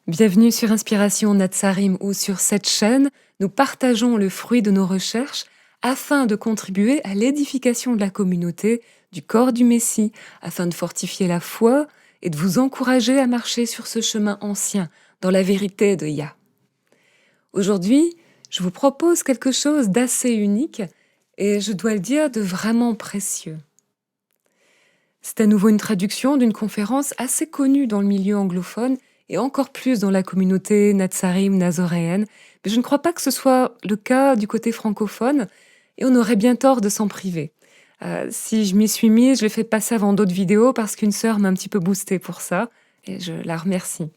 Bienvenue sur Inspiration Natsarim où sur cette chaîne, nous partageons le fruit de nos recherches afin de contribuer à l'édification de la communauté, du corps du Messie, afin de fortifier la foi et de vous encourager à marcher sur ce chemin ancien, dans la vérité de Yah. Aujourd'hui, je vous propose quelque chose d'assez unique et je dois le dire de vraiment précieux. C'est à nouveau une traduction d'une conférence assez connue dans le milieu anglophone et encore plus dans la communauté Natsarim nazoréenne, mais je ne crois pas que ce soit le cas du côté francophone et on aurait bien tort de s'en priver. Si je m'y suis mise, je l'ai fait passer avant d'autres vidéos parce qu'une sœur m'a un petit peu boostée pour ça et je la remercie.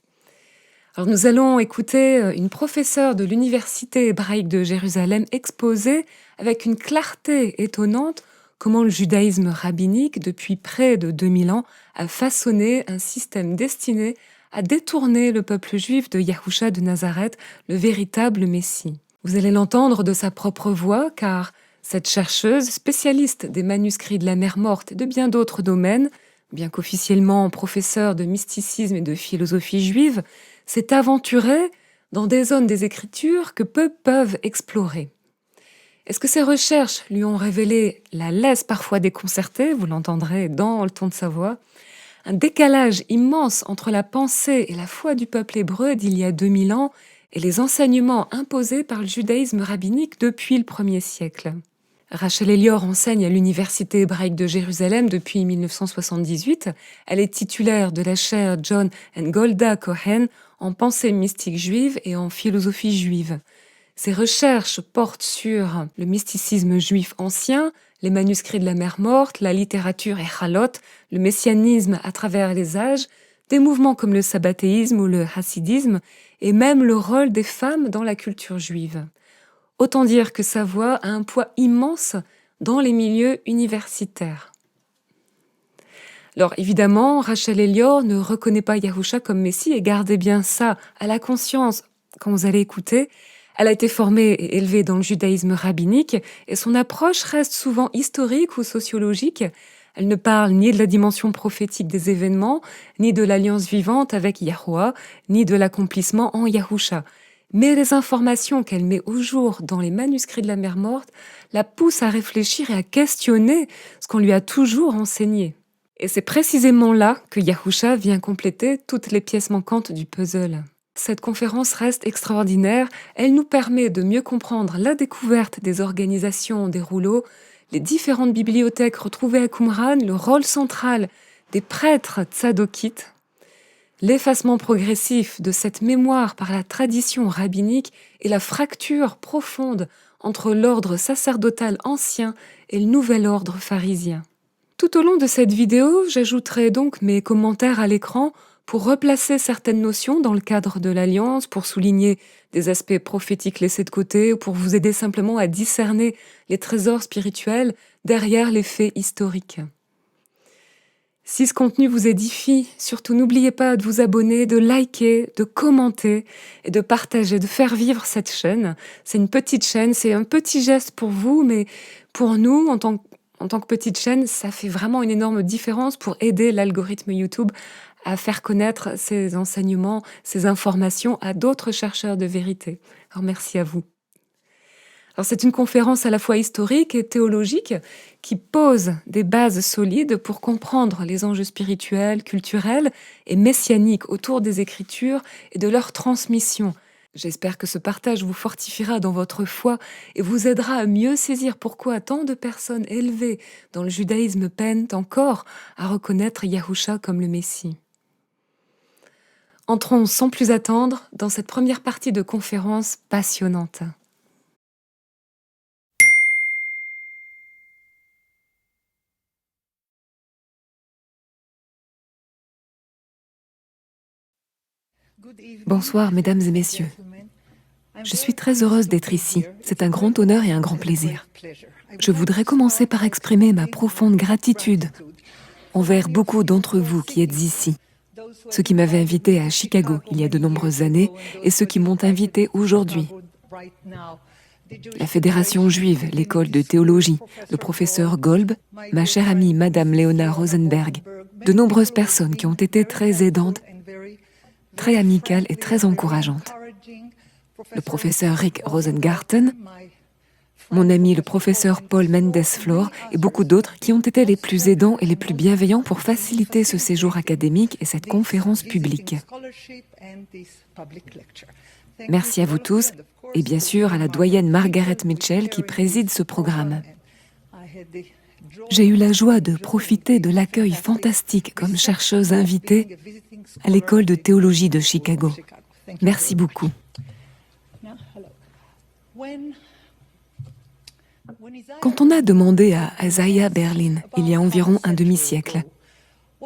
Alors nous allons écouter une professeure de l'Université hébraïque de Jérusalem exposer avec une clarté étonnante comment le judaïsme rabbinique, depuis près de 2000 ans, a façonné un système destiné à détourner le peuple juif de Yahusha de Nazareth, le véritable Messie. Vous allez l'entendre de sa propre voix, car cette chercheuse, spécialiste des manuscrits de la mer morte et de bien d'autres domaines, bien qu'officiellement professeure de mysticisme et de philosophie juive, s'est aventurée dans des zones des Écritures que peu peuvent explorer. Est-ce que ces recherches lui ont révélé la laisse parfois déconcertée, vous l'entendrez dans le ton de sa voix, un décalage immense entre la pensée et la foi du peuple hébreu d'il y a 2000 ans et les enseignements imposés par le judaïsme rabbinique depuis le 1er siècle. Rachel Elior enseigne à l'Université hébraïque de Jérusalem depuis 1978. Elle est titulaire de la chaire John and Golda Cohen en pensée mystique juive et en philosophie juive. Ses recherches portent sur le mysticisme juif ancien, les manuscrits de la mer morte, la littérature et Chalot, le messianisme à travers les âges, des mouvements comme le sabbatéisme ou le hassidisme, et même le rôle des femmes dans la culture juive. Autant dire que sa voix a un poids immense dans les milieux universitaires. Alors évidemment, Rachel Elior ne reconnaît pas Yahusha comme Messie et gardez bien ça à la conscience quand vous allez écouter. Elle a été formée et élevée dans le judaïsme rabbinique et son approche reste souvent historique ou sociologique. Elle ne parle ni de la dimension prophétique des événements, ni de l'alliance vivante avec Yahuwah, ni de l'accomplissement en Yahusha. Mais les informations qu'elle met au jour dans les manuscrits de la mer morte la poussent à réfléchir et à questionner ce qu'on lui a toujours enseigné. Et c'est précisément là que Yahusha vient compléter toutes les pièces manquantes du puzzle. Cette conférence reste extraordinaire, elle nous permet de mieux comprendre la découverte des organisations des rouleaux, les différentes bibliothèques retrouvées à Qumran, le rôle central des prêtres tsadokites, l'effacement progressif de cette mémoire par la tradition rabbinique et la fracture profonde entre l'ordre sacerdotal ancien et le nouvel ordre pharisien. Tout au long de cette vidéo, j'ajouterai donc mes commentaires à l'écran pour replacer certaines notions dans le cadre de l'Alliance, pour souligner des aspects prophétiques laissés de côté, ou pour vous aider simplement à discerner les trésors spirituels derrière les faits historiques. Si ce contenu vous édifie, surtout n'oubliez pas de vous abonner, de liker, de commenter et de partager, de faire vivre cette chaîne. C'est une petite chaîne, c'est un petit geste pour vous, mais pour nous, en tant que petite chaîne, ça fait vraiment une énorme différence pour aider l'algorithme YouTube à faire connaître ces enseignements, ces informations à d'autres chercheurs de vérité. Alors merci à vous. Alors c'est une conférence à la fois historique et théologique qui pose des bases solides pour comprendre les enjeux spirituels, culturels et messianiques autour des Écritures et de leur transmission. J'espère que ce partage vous fortifiera dans votre foi et vous aidera à mieux saisir pourquoi tant de personnes élevées dans le judaïsme peinent encore à reconnaître Yahusha comme le Messie. Entrons sans plus attendre dans cette première partie de conférence passionnante. Bonsoir, mesdames et messieurs. Je suis très heureuse d'être ici. C'est un grand honneur et un grand plaisir. Je voudrais commencer par exprimer ma profonde gratitude envers beaucoup d'entre vous qui êtes ici, ceux qui m'avaient invité à Chicago il y a de nombreuses années et ceux qui m'ont invité aujourd'hui. La Fédération juive, l'école de théologie, le professeur Golb, ma chère amie Madame Léona Rosenberg, de nombreuses personnes qui ont été très aidantes très amicale et très encourageante. Le professeur Rick Rosengarten, mon ami le professeur Paul Mendes-Flor et beaucoup d'autres qui ont été les plus aidants et les plus bienveillants pour faciliter ce séjour académique et cette conférence publique. Merci à vous tous et bien sûr à la doyenne Margaret Mitchell qui préside ce programme. J'ai eu la joie de profiter de l'accueil fantastique comme chercheuse invitée à l'école de théologie de Chicago. Merci beaucoup. Quand on a demandé à Isaiah Berlin, il y a environ un demi-siècle,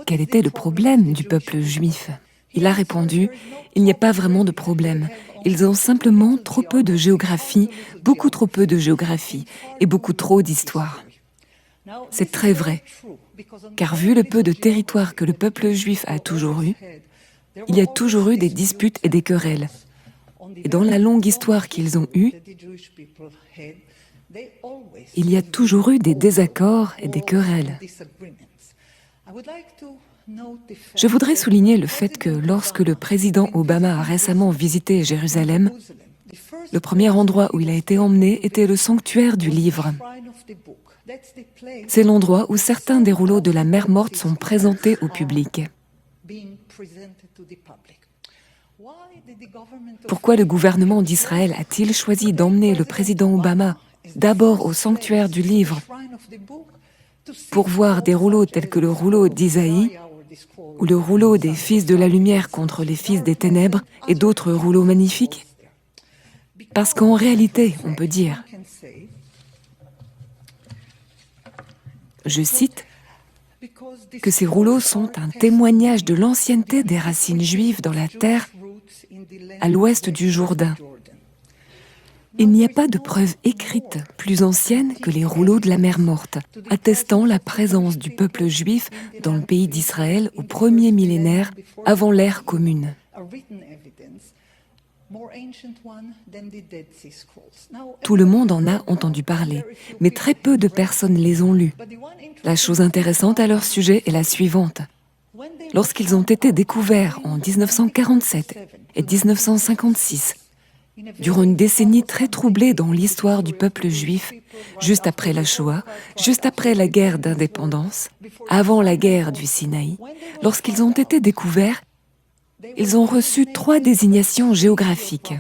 quel était le problème du peuple juif, il a répondu « Il n'y a pas vraiment de problème. Ils ont simplement trop peu de géographie, beaucoup trop peu de géographie et beaucoup trop d'histoire. » C'est très vrai, car vu le peu de territoire que le peuple juif a toujours eu, il y a toujours eu des disputes et des querelles. Et dans la longue histoire qu'ils ont eue, il y a toujours eu des désaccords et des querelles. Je voudrais souligner le fait que lorsque le président Obama a récemment visité Jérusalem, le premier endroit où il a été emmené était le sanctuaire du livre. C'est l'endroit où certains des rouleaux de la mer morte sont présentés au public. Pourquoi le gouvernement d'Israël a-t-il choisi d'emmener le président Obama d'abord au sanctuaire du livre pour voir des rouleaux tels que le rouleau d'Isaïe ou le rouleau des fils de la lumière contre les fils des ténèbres et d'autres rouleaux magnifiques? Parce qu'en réalité, on peut dire, je cite, que ces rouleaux sont un témoignage de l'ancienneté des racines juives dans la terre à l'ouest du Jourdain. Il n'y a pas de preuve écrite plus ancienne que les rouleaux de la mer morte, attestant la présence du peuple juif dans le pays d'Israël au premier millénaire avant l'ère commune. Tout le monde en a entendu parler, mais très peu de personnes les ont lus. La chose intéressante à leur sujet est la suivante. Lorsqu'ils ont été découverts en 1947 et 1956, durant une décennie très troublée dans l'histoire du peuple juif, juste après la Shoah, juste après la guerre d'indépendance, avant la guerre du Sinaï, lorsqu'ils ont été découverts, ils ont reçu 3 désignations géographiques.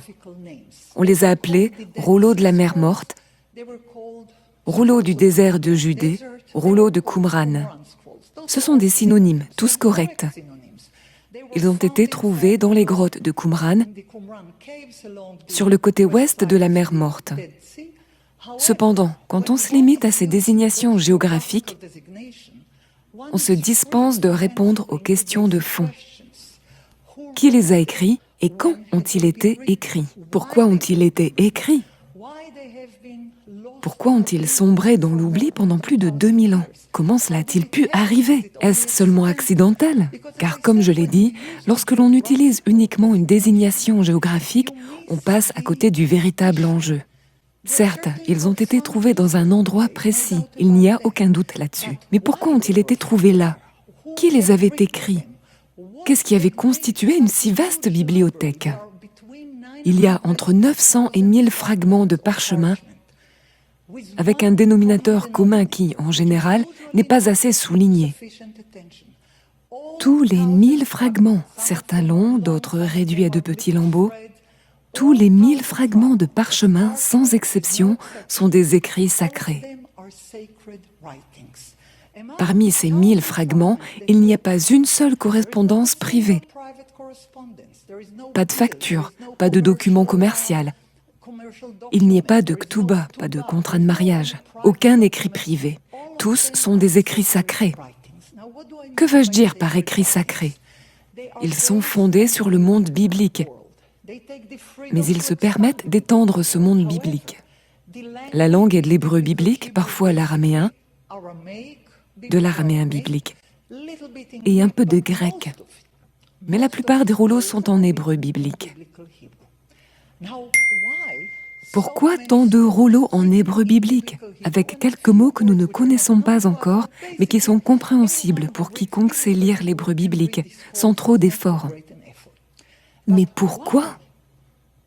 On les a appelés rouleaux de la mer morte, rouleaux du désert de Judée, rouleaux de Qumran. Ce sont des synonymes, tous corrects. Ils ont été trouvés dans les grottes de Qumran, sur le côté ouest de la mer morte. Cependant, quand on se limite à ces désignations géographiques, on se dispense de répondre aux questions de fond. Qui les a écrits et quand ont-ils été écrits? Pourquoi ont-ils été écrits? Pourquoi ont-ils sombré dans l'oubli pendant plus de 2000 ans? Comment cela a-t-il pu arriver? Est-ce seulement accidentel? Car comme je l'ai dit, lorsque l'on utilise uniquement une désignation géographique, on passe à côté du véritable enjeu. Certes, ils ont été trouvés dans un endroit précis, il n'y a aucun doute là-dessus. Mais pourquoi ont-ils été trouvés là? Qui les avait écrits? Qu'est-ce qui avait constitué une si vaste bibliothèque? Il y a entre 900 et 1000 fragments de parchemin avec un dénominateur commun qui, en général, n'est pas assez souligné. Tous les 1000 fragments, certains longs, d'autres réduits à de petits lambeaux, tous les 1000 fragments de parchemin, sans exception, sont des écrits sacrés. Parmi ces 1000 fragments, il n'y a pas une seule correspondance privée. Pas de facture, pas de document commercial. Il n'y a pas de ktuba, pas de contrat de mariage, aucun écrit privé. Tous sont des écrits sacrés. Que veux-je dire par écrits sacrés? Ils sont fondés sur le monde biblique, mais ils se permettent d'étendre ce monde biblique. La langue est de l'hébreu biblique, parfois l'araméen, de l'araméen biblique, et un peu de grec. Mais la plupart des rouleaux sont en hébreu biblique. Pourquoi tant de rouleaux en hébreu biblique, avec quelques mots que nous ne connaissons pas encore, mais qui sont compréhensibles pour quiconque sait lire l'hébreu biblique, sans trop d'efforts? Mais pourquoi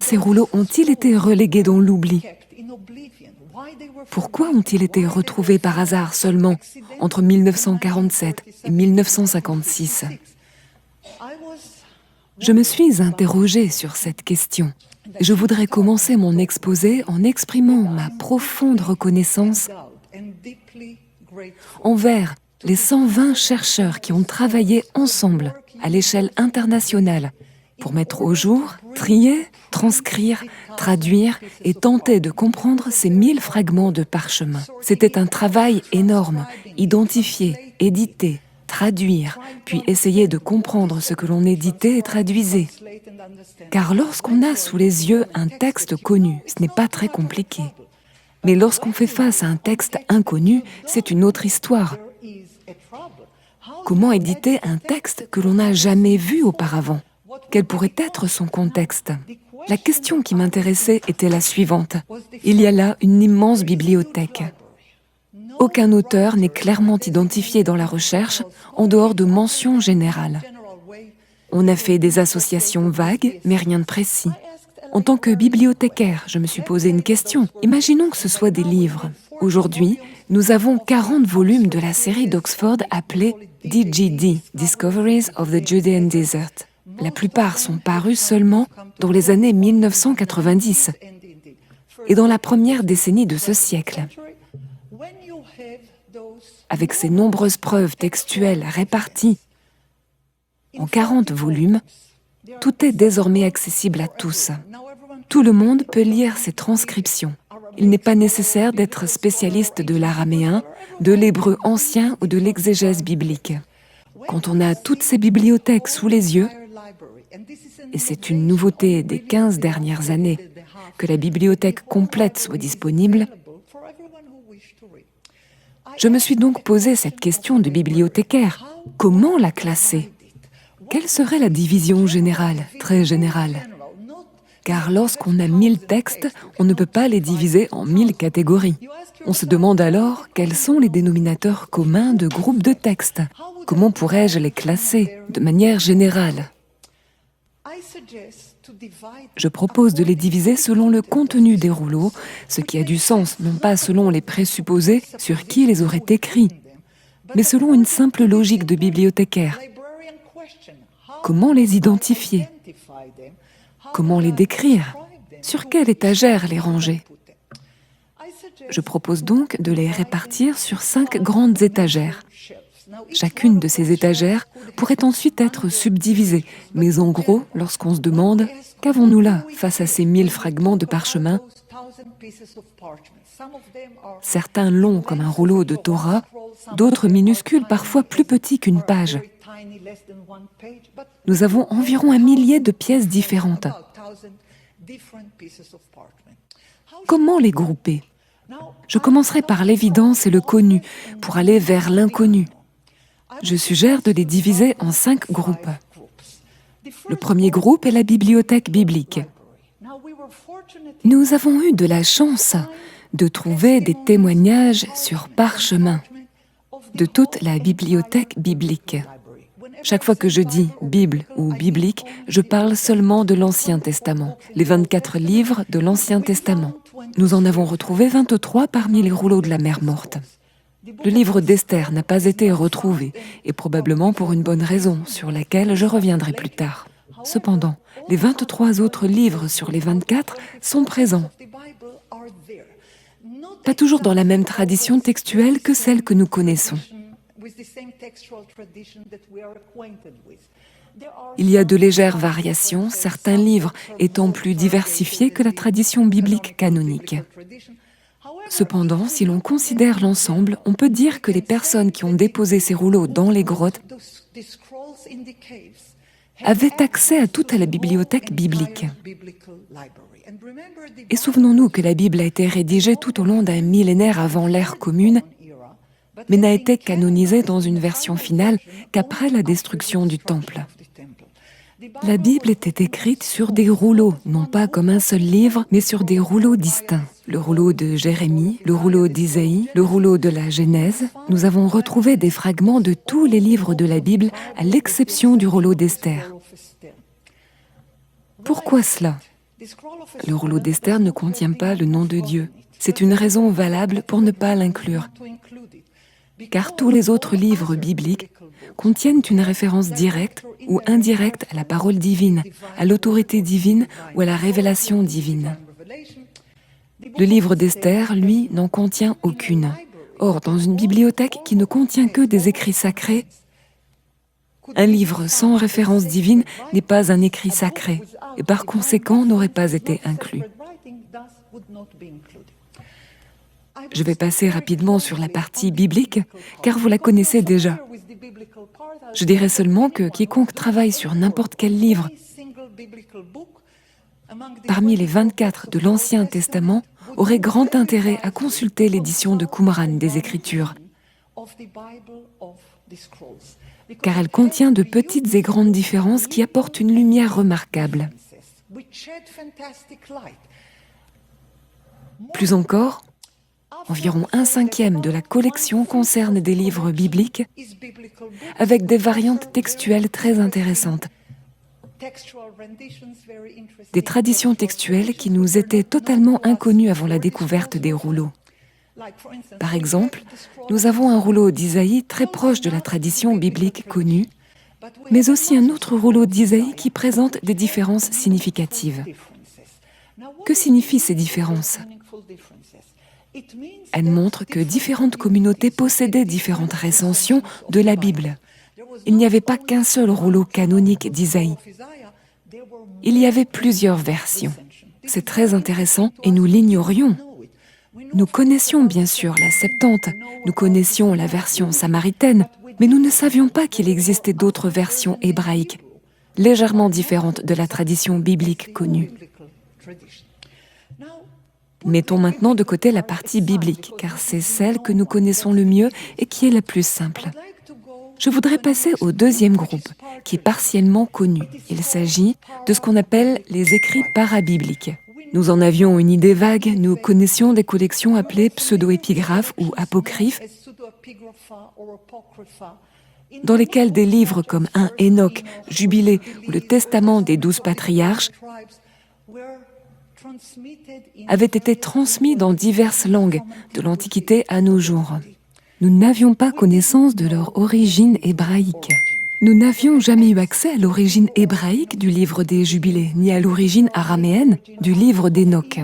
ces rouleaux ont-ils été relégués dans l'oubli? Pourquoi ont-ils été retrouvés par hasard seulement entre 1947 et 1956? Je me suis interrogée sur cette question. Je voudrais commencer mon exposé en exprimant ma profonde reconnaissance envers les 120 chercheurs qui ont travaillé ensemble à l'échelle internationale pour mettre au jour, trier, transcrire, traduire et tenter de comprendre ces 1000 fragments de parchemin. C'était un travail énorme, identifier, éditer, traduire, puis essayer de comprendre ce que l'on éditait et traduisait. Car lorsqu'on a sous les yeux un texte connu, ce n'est pas très compliqué. Mais lorsqu'on fait face à un texte inconnu, c'est une autre histoire. Comment éditer un texte que l'on n'a jamais vu auparavant? Quel pourrait être son contexte? La question qui m'intéressait était la suivante. Il y a là une immense bibliothèque. Aucun auteur n'est clairement identifié dans la recherche en dehors de mentions générales. On a fait des associations vagues, mais rien de précis. En tant que bibliothécaire, je me suis posé une question. Imaginons que ce soit des livres. Aujourd'hui, nous avons 40 volumes de la série d'Oxford appelée DGD, Discoveries of the Judean Desert. La plupart sont parus seulement dans les années 1990 et dans la première décennie de ce siècle. Avec ces nombreuses preuves textuelles réparties en 40 volumes, tout est désormais accessible à tous. Tout le monde peut lire ces transcriptions. Il n'est pas nécessaire d'être spécialiste de l'araméen, de l'hébreu ancien ou de l'exégèse biblique. Quand on a toutes ces bibliothèques sous les yeux, et c'est une nouveauté des 15 dernières années, que la bibliothèque complète soit disponible, je me suis donc posé cette question de bibliothécaire. Comment la classer? Quelle serait la division générale, très générale? Car lorsqu'on a 1000 textes, on ne peut pas les diviser en 1000 catégories. On se demande alors quels sont les dénominateurs communs de groupes de textes. Comment pourrais-je les classer de manière générale? Je propose de les diviser selon le contenu des rouleaux, ce qui a du sens, non pas selon les présupposés sur qui les aurait écrits, mais selon une simple logique de bibliothécaire. Comment les identifier? Comment les décrire? Sur quelle étagère les ranger? Je propose donc de les répartir sur 5 grandes étagères. Chacune de ces étagères pourrait ensuite être subdivisée, mais en gros, lorsqu'on se demande « Qu'avons-nous là face à ces 1000 fragments de parchemin ?» Certains longs comme un rouleau de Torah, d'autres minuscules, parfois plus petits qu'une page. Nous avons environ 1 millier de pièces différentes. Comment les grouper? Je commencerai par l'évidence et le connu, pour aller vers l'inconnu. Je suggère de les diviser en 5 groupes. Le premier groupe est la bibliothèque biblique. Nous avons eu de la chance de trouver des témoignages sur parchemin de toute la bibliothèque biblique. Chaque fois que je dis « Bible » ou « biblique », je parle seulement de l'Ancien Testament, les 24 livres de l'Ancien Testament. Nous en avons retrouvé 23 parmi les rouleaux de la mer morte. Le livre d'Esther n'a pas été retrouvé, et probablement pour une bonne raison, sur laquelle je reviendrai plus tard. Cependant, les 23 autres livres sur les 24 sont présents. Pas toujours dans la même tradition textuelle que celle que nous connaissons. Il y a de légères variations, certains livres étant plus diversifiés que la tradition biblique canonique. Cependant, si l'on considère l'ensemble, on peut dire que les personnes qui ont déposé ces rouleaux dans les grottes avaient accès à toute la bibliothèque biblique. Et souvenons-nous que la Bible a été rédigée tout au long d'un millénaire avant l'ère commune, mais n'a été canonisée dans une version finale qu'après la destruction du Temple. La Bible était écrite sur des rouleaux, non pas comme un seul livre, mais sur des rouleaux distincts. Le rouleau de Jérémie, le rouleau d'Isaïe, le rouleau de la Genèse. Nous avons retrouvé des fragments de tous les livres de la Bible, à l'exception du rouleau d'Esther. Pourquoi cela? Le rouleau d'Esther ne contient pas le nom de Dieu. C'est une raison valable pour ne pas l'inclure, car tous les autres livres bibliques contiennent une référence directe ou indirecte à la parole divine, à l'autorité divine ou à la révélation divine. Le livre d'Esther, lui, n'en contient aucune. Or, dans une bibliothèque qui ne contient que des écrits sacrés, un livre sans référence divine n'est pas un écrit sacré et par conséquent n'aurait pas été inclus. Je vais passer rapidement sur la partie biblique, car vous la connaissez déjà. Je dirais seulement que quiconque travaille sur n'importe quel livre, parmi les 24 de l'Ancien Testament, aurait grand intérêt à consulter l'édition de Qumran des Écritures, car elle contient de petites et grandes différences qui apportent une lumière remarquable. Plus encore, environ 1/5 de la collection concerne des livres bibliques avec des variantes textuelles très intéressantes, des traditions textuelles qui nous étaient totalement inconnues avant la découverte des rouleaux. Par exemple, nous avons un rouleau d'Isaïe très proche de la tradition biblique connue, mais aussi un autre rouleau d'Isaïe qui présente des différences significatives. Que signifient ces différences? Elles montrent que différentes communautés possédaient différentes recensions de la Bible. Il n'y avait pas qu'un seul rouleau canonique d'Isaïe. Il y avait plusieurs versions. C'est très intéressant et nous l'ignorions. Nous connaissions bien sûr la Septante, nous connaissions la version samaritaine, mais nous ne savions pas qu'il existait d'autres versions hébraïques, légèrement différentes de la tradition biblique connue. Mettons maintenant de côté la partie biblique, car c'est celle que nous connaissons le mieux et qui est la plus simple. Je voudrais passer au deuxième groupe, qui est partiellement connu. Il s'agit de ce qu'on appelle les écrits parabibliques. Nous en avions une idée vague, nous connaissions des collections appelées pseudo-épigraphes ou apocryphes, dans lesquelles des livres comme 1 Enoch, Jubilé ou le Testament des 12 patriarches avaient été transmis dans diverses langues, de l'Antiquité à nos jours. Nous n'avions pas connaissance de leur origine hébraïque. Nous n'avions jamais eu accès à l'origine hébraïque du livre des Jubilés, ni à l'origine araméenne du livre d'Enoch.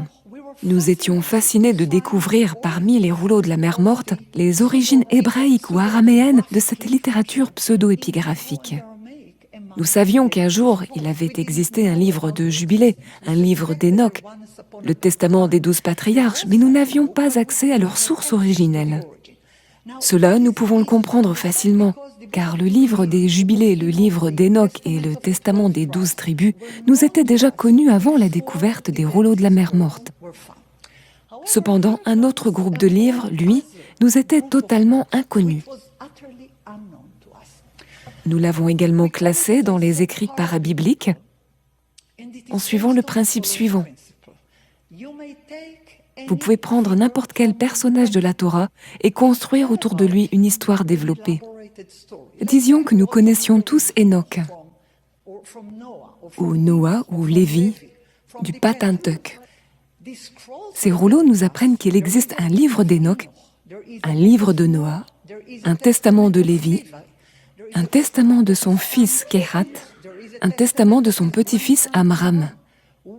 Nous étions fascinés de découvrir parmi les rouleaux de la mer Morte les origines hébraïques ou araméennes de cette littérature pseudo-épigraphique. Nous savions qu'un jour, il avait existé un livre de Jubilé, un livre d'Enoch, le Testament des 12 patriarches, mais nous n'avions pas accès à leur source originelle. Cela, nous pouvons le comprendre facilement, car le livre des Jubilés, le livre d'Enoch et le Testament des 12 tribus nous étaient déjà connus avant la découverte des rouleaux de la mer Morte. Cependant, un autre groupe de livres, lui, nous était totalement inconnu. Nous l'avons également classé dans les écrits parabibliques en suivant le principe suivant. Vous pouvez prendre n'importe quel personnage de la Torah et construire autour de lui une histoire développée. Disions que nous connaissions tous Enoch, ou Noah, ou Lévi, du Pentateuque. Ces rouleaux nous apprennent qu'il existe un livre d'Enoch, un livre de Noah, un testament de Lévi, un testament de son fils Kehat, un testament de son petit-fils Amram.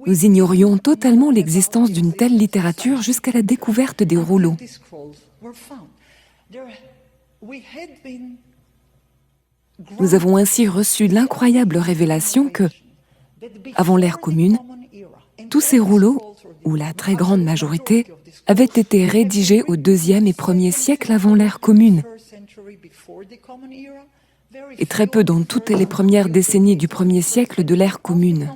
Nous ignorions totalement l'existence d'une telle littérature jusqu'à la découverte des rouleaux. Nous avons ainsi reçu l'incroyable révélation que, avant l'ère commune, tous ces rouleaux, ou la très grande majorité, avaient été rédigés au 2e et 1er siècle avant l'ère commune, et très peu dans toutes les premières décennies du 1er siècle de l'ère commune.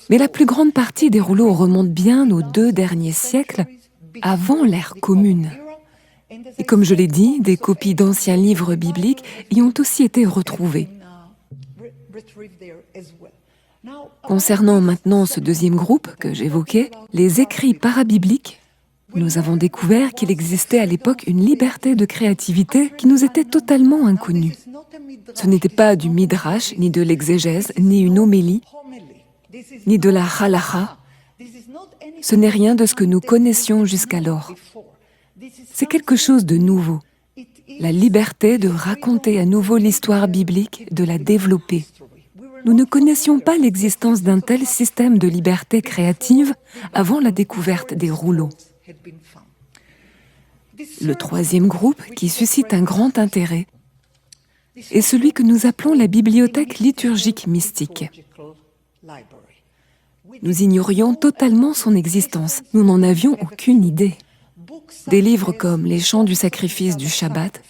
Mais la plus grande partie des rouleaux remonte bien aux 2 derniers siècles, avant l'ère commune. Et comme je l'ai dit, des copies d'anciens livres bibliques y ont aussi été retrouvées. Concernant maintenant ce deuxième groupe que j'évoquais, les écrits parabibliques, nous avons découvert qu'il existait à l'époque une liberté de créativité qui nous était totalement inconnue. Ce n'était pas du midrash, ni de l'exégèse, ni une homélie, ni de la halacha. Ce n'est rien de ce que nous connaissions jusqu'alors. C'est quelque chose de nouveau. La liberté de raconter à nouveau l'histoire biblique, de la développer. Nous ne connaissions pas l'existence d'un tel système de liberté créative avant la découverte des rouleaux. Le troisième groupe, qui suscite un grand intérêt, est celui que nous appelons la bibliothèque liturgique mystique. Nous ignorions totalement son existence, nous n'en avions aucune idée. Des livres comme les chants du sacrifice du Shabbat,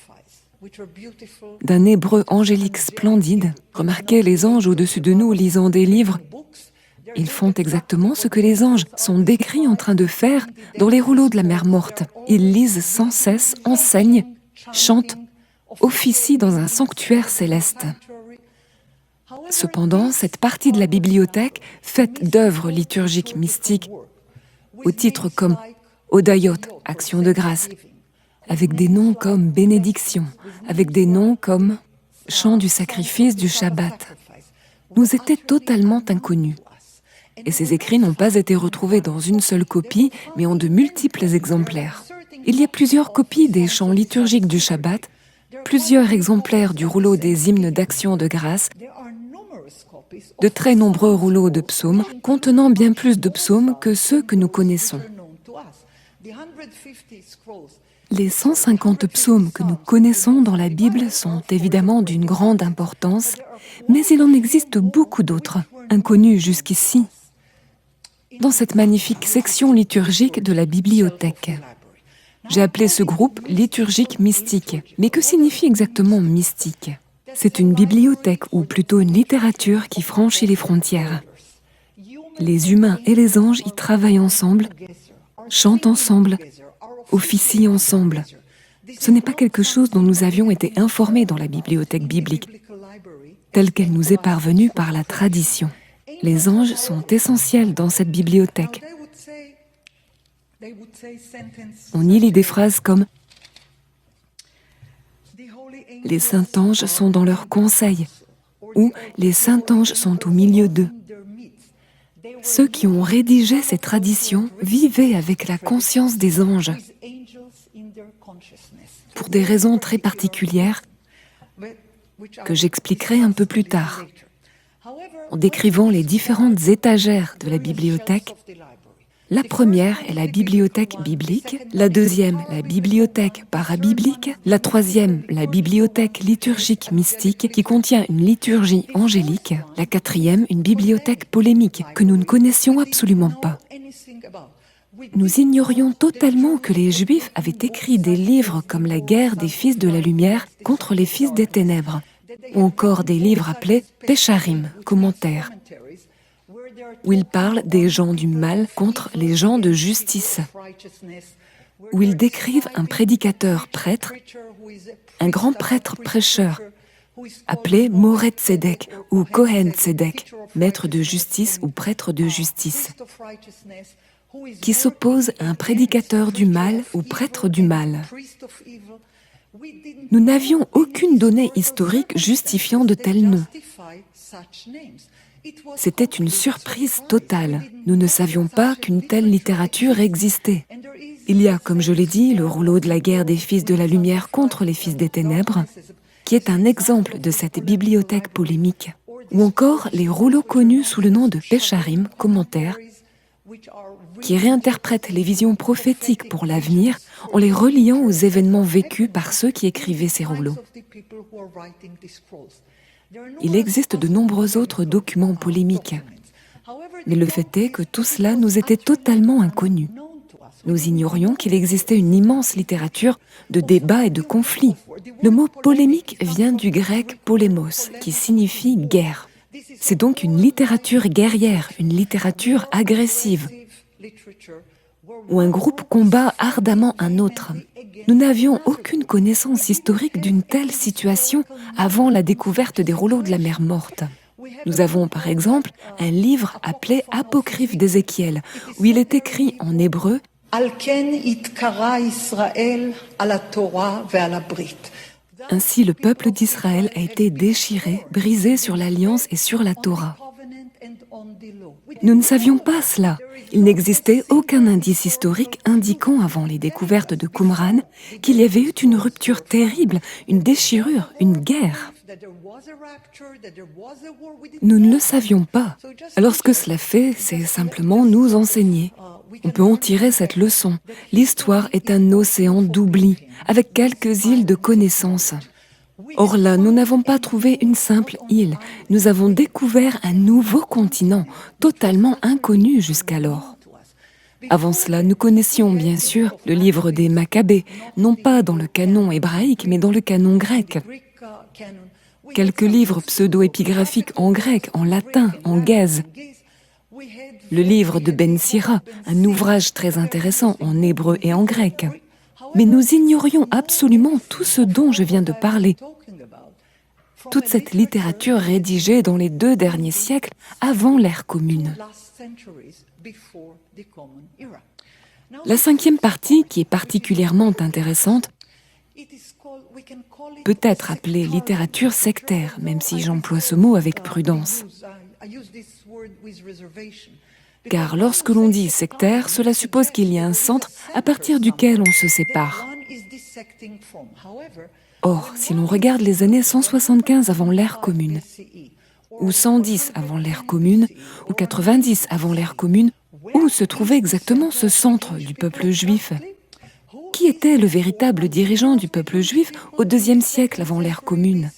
d'un hébreu angélique splendide, remarquez les anges au-dessus de nous lisant des livres. Ils font exactement ce que les anges sont décrits en train de faire dans les rouleaux de la mer morte. Ils lisent sans cesse, enseignent, chantent, officient dans un sanctuaire céleste. Cependant, cette partie de la bibliothèque, faite d'œuvres liturgiques mystiques, au titre comme Odayot, action de grâce, avec des noms comme bénédiction, avec des noms comme chant du sacrifice du Shabbat, nous étaient totalement inconnus. Et ces écrits n'ont pas été retrouvés dans une seule copie, mais en de multiples exemplaires. Il y a plusieurs copies des chants liturgiques du Shabbat, plusieurs exemplaires du rouleau des hymnes d'action de grâce, de très nombreux rouleaux de psaumes contenant bien plus de psaumes que ceux que nous connaissons. Les 150 psaumes que nous connaissons dans la Bible sont évidemment d'une grande importance, mais il en existe beaucoup d'autres, inconnus jusqu'ici, dans cette magnifique section liturgique de la bibliothèque. J'ai appelé ce groupe liturgique mystique. Mais que signifie exactement mystique ? C'est une bibliothèque, ou plutôt une littérature qui franchit les frontières. Les humains et les anges y travaillent ensemble, chantent ensemble, officient ensemble. Ce n'est pas quelque chose dont nous avions été informés dans la bibliothèque biblique, telle qu'elle nous est parvenue par la tradition. Les anges sont essentiels dans cette bibliothèque. On y lit des phrases comme « Les saints anges sont dans leur conseil » ou « Les saints anges sont au milieu d'eux ». Ceux qui ont rédigé ces traditions vivaient avec la conscience des anges pour des raisons très particulières que j'expliquerai un peu plus tard. En décrivant les différentes étagères de la bibliothèque, la première est la bibliothèque biblique, la deuxième, la bibliothèque parabiblique, la troisième, la bibliothèque liturgique mystique qui contient une liturgie angélique, la quatrième, une bibliothèque polémique que nous ne connaissions absolument pas. Nous ignorions totalement que les Juifs avaient écrit des livres comme la guerre des fils de la lumière contre les fils des ténèbres, ou encore des livres appelés Pesharim, commentaires, où ils parlent des gens du mal contre les gens de justice, où ils décrivent un prédicateur prêtre, un grand prêtre prêcheur, appelé Moreh Tzedek ou Kohen Tzedek, maître de justice ou prêtre de justice, qui s'oppose à un prédicateur du mal ou prêtre du mal. Nous n'avions aucune donnée historique justifiant de tels noms. C'était une surprise totale. Nous ne savions pas qu'une telle littérature existait. Il y a, comme je l'ai dit, le rouleau de la guerre des fils de la lumière contre les fils des ténèbres, qui est un exemple de cette bibliothèque polémique, ou encore les rouleaux connus sous le nom de Pesharim, commentaires, qui réinterprètent les visions prophétiques pour l'avenir en les reliant aux événements vécus par ceux qui écrivaient ces rouleaux. Il existe de nombreux autres documents polémiques, mais le fait est que tout cela nous était totalement inconnu. Nous ignorions qu'il existait une immense littérature de débats et de conflits. Le mot polémique vient du grec polémos, qui signifie guerre. C'est donc une littérature guerrière, une littérature agressive, où un groupe combat ardemment un autre. Nous n'avions aucune connaissance historique d'une telle situation avant la découverte des rouleaux de la mer morte. Nous avons par exemple un livre appelé Apocryphe d'Ézéchiel, où il est écrit en hébreu « Ainsi le peuple d'Israël a été déchiré, brisé sur l'alliance et sur la Torah. » Nous ne savions pas cela. Il n'existait aucun indice historique indiquant avant les découvertes de Qumran qu'il y avait eu une rupture terrible, une déchirure, une guerre. Nous ne le savions pas. Alors ce que cela fait, c'est simplement nous enseigner. On peut en tirer cette leçon. L'histoire est un océan d'oubli, avec quelques îles de connaissances. Or là, nous n'avons pas trouvé une simple île. Nous avons découvert un nouveau continent, totalement inconnu jusqu'alors. Avant cela, nous connaissions bien sûr le livre des Maccabées, non pas dans le canon hébraïque, mais dans le canon grec. Quelques livres pseudo-épigraphiques en grec, en latin, en gaze. Le livre de Ben Sira, un ouvrage très intéressant en hébreu et en grec. Mais nous ignorions absolument tout ce dont je viens de parler. Toute cette littérature rédigée dans les 2 derniers siècles avant l'ère commune. La 5e partie, qui est particulièrement intéressante, peut être appelée littérature sectaire, même si j'emploie ce mot avec prudence. Car lorsque l'on dit sectaire, cela suppose qu'il y a un centre à partir duquel on se sépare. Or, si l'on regarde les années 175 avant l'ère commune, ou 110 avant l'ère commune, ou 90 avant l'ère commune, où se trouvait exactement ce centre du peuple juif? Qui était le véritable dirigeant du peuple juif au IIe siècle avant l'ère commune?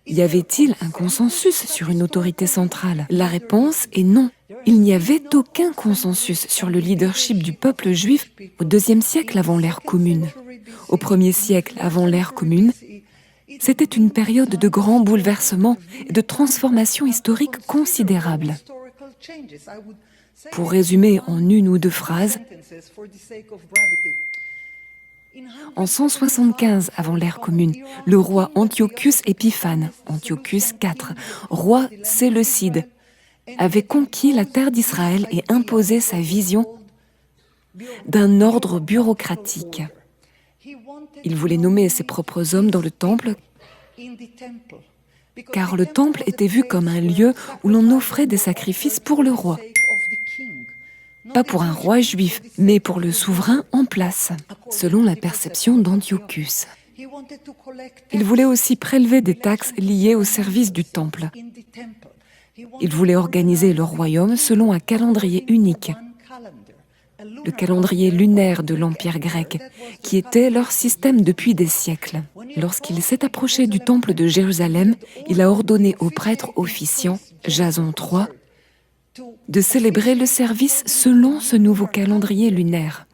Y avait-il un consensus sur une autorité centrale? La réponse est non. Il n'y avait aucun consensus sur le leadership du peuple juif au IIe siècle avant l'ère commune. Au 1er siècle avant l'ère commune, c'était une période de grands bouleversements et de transformations historiques considérables. Pour résumer en 1 ou 2 phrases, en 175 avant l'ère commune, le roi Antiochus Épiphane, Antiochus IV, roi séleucide, avait conquis la terre d'Israël et imposé sa vision d'un ordre bureaucratique. Il voulait nommer ses propres hommes dans le temple, car le temple était vu comme un lieu où l'on offrait des sacrifices pour le roi. Pas pour un roi juif, mais pour le souverain en place, selon la perception d'Antiochus. Il voulait aussi prélever des taxes liées au service du temple. Il voulait organiser le royaume selon un calendrier unique, le calendrier lunaire de l'Empire grec, qui était leur système depuis des siècles. Lorsqu'il s'est approché du temple de Jérusalem, il a ordonné aux prêtres officiants, Jason III, de célébrer le service selon ce nouveau calendrier lunaire.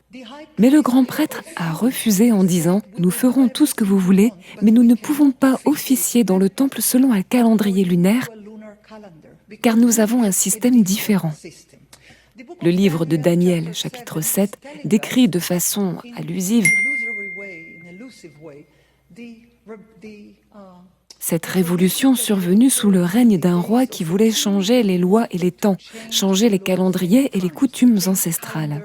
Mais le grand prêtre a refusé en disant « Nous ferons tout ce que vous voulez, mais nous ne pouvons pas officier dans le temple selon un calendrier lunaire, car nous avons un système différent. » Le livre de Daniel, chapitre 7, décrit de façon allusive cette révolution survenue sous le règne d'un roi qui voulait changer les lois et les temps, changer les calendriers et les coutumes ancestrales.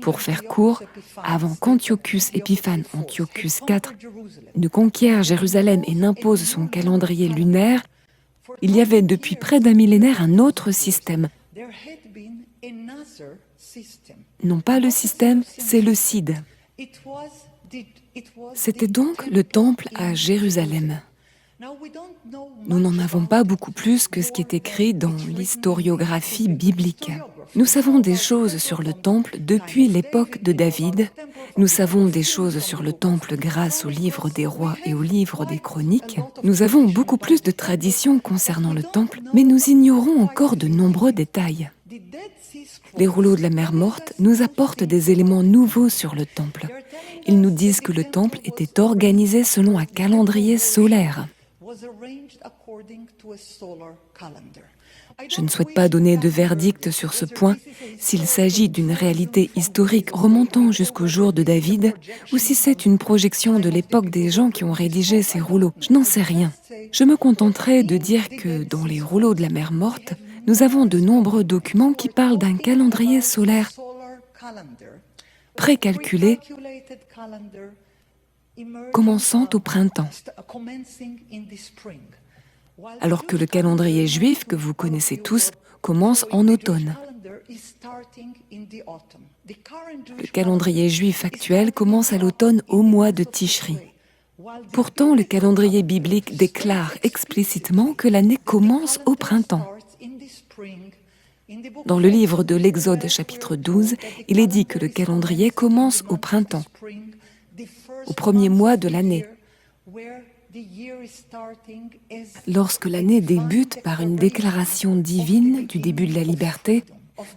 Pour faire court, avant qu'Antiochus Épiphane, Antiochus IV, ne conquiert Jérusalem et n'impose son calendrier lunaire, il y avait depuis près d'un millénaire un autre système. Non pas le système séleucide. C'était donc le temple à Jérusalem. Nous n'en avons pas beaucoup plus que ce qui est écrit dans l'historiographie biblique. Nous savons des choses sur le temple depuis l'époque de David. Nous savons des choses sur le temple grâce au livre des rois et au livre des chroniques. Nous avons beaucoup plus de traditions concernant le temple, mais nous ignorons encore de nombreux détails. Les rouleaux de la mer Morte nous apportent des éléments nouveaux sur le temple. Ils nous disent que le temple était organisé selon un calendrier solaire. Je ne souhaite pas donner de verdict sur ce point, s'il s'agit d'une réalité historique remontant jusqu'au jour de David, ou si c'est une projection de l'époque des gens qui ont rédigé ces rouleaux. Je n'en sais rien. Je me contenterai de dire que dans les rouleaux de la mer Morte, nous avons de nombreux documents qui parlent d'un calendrier solaire précalculé commençant au printemps. Alors que le calendrier juif, que vous connaissez tous, commence en automne. Le calendrier juif actuel commence à l'automne au mois de Tishri. Pourtant, le calendrier biblique déclare explicitement que l'année commence au printemps. Dans le livre de l'Exode chapitre 12, il est dit que le calendrier commence au printemps, au premier mois de l'année. Lorsque l'année débute par une déclaration divine du début de la liberté,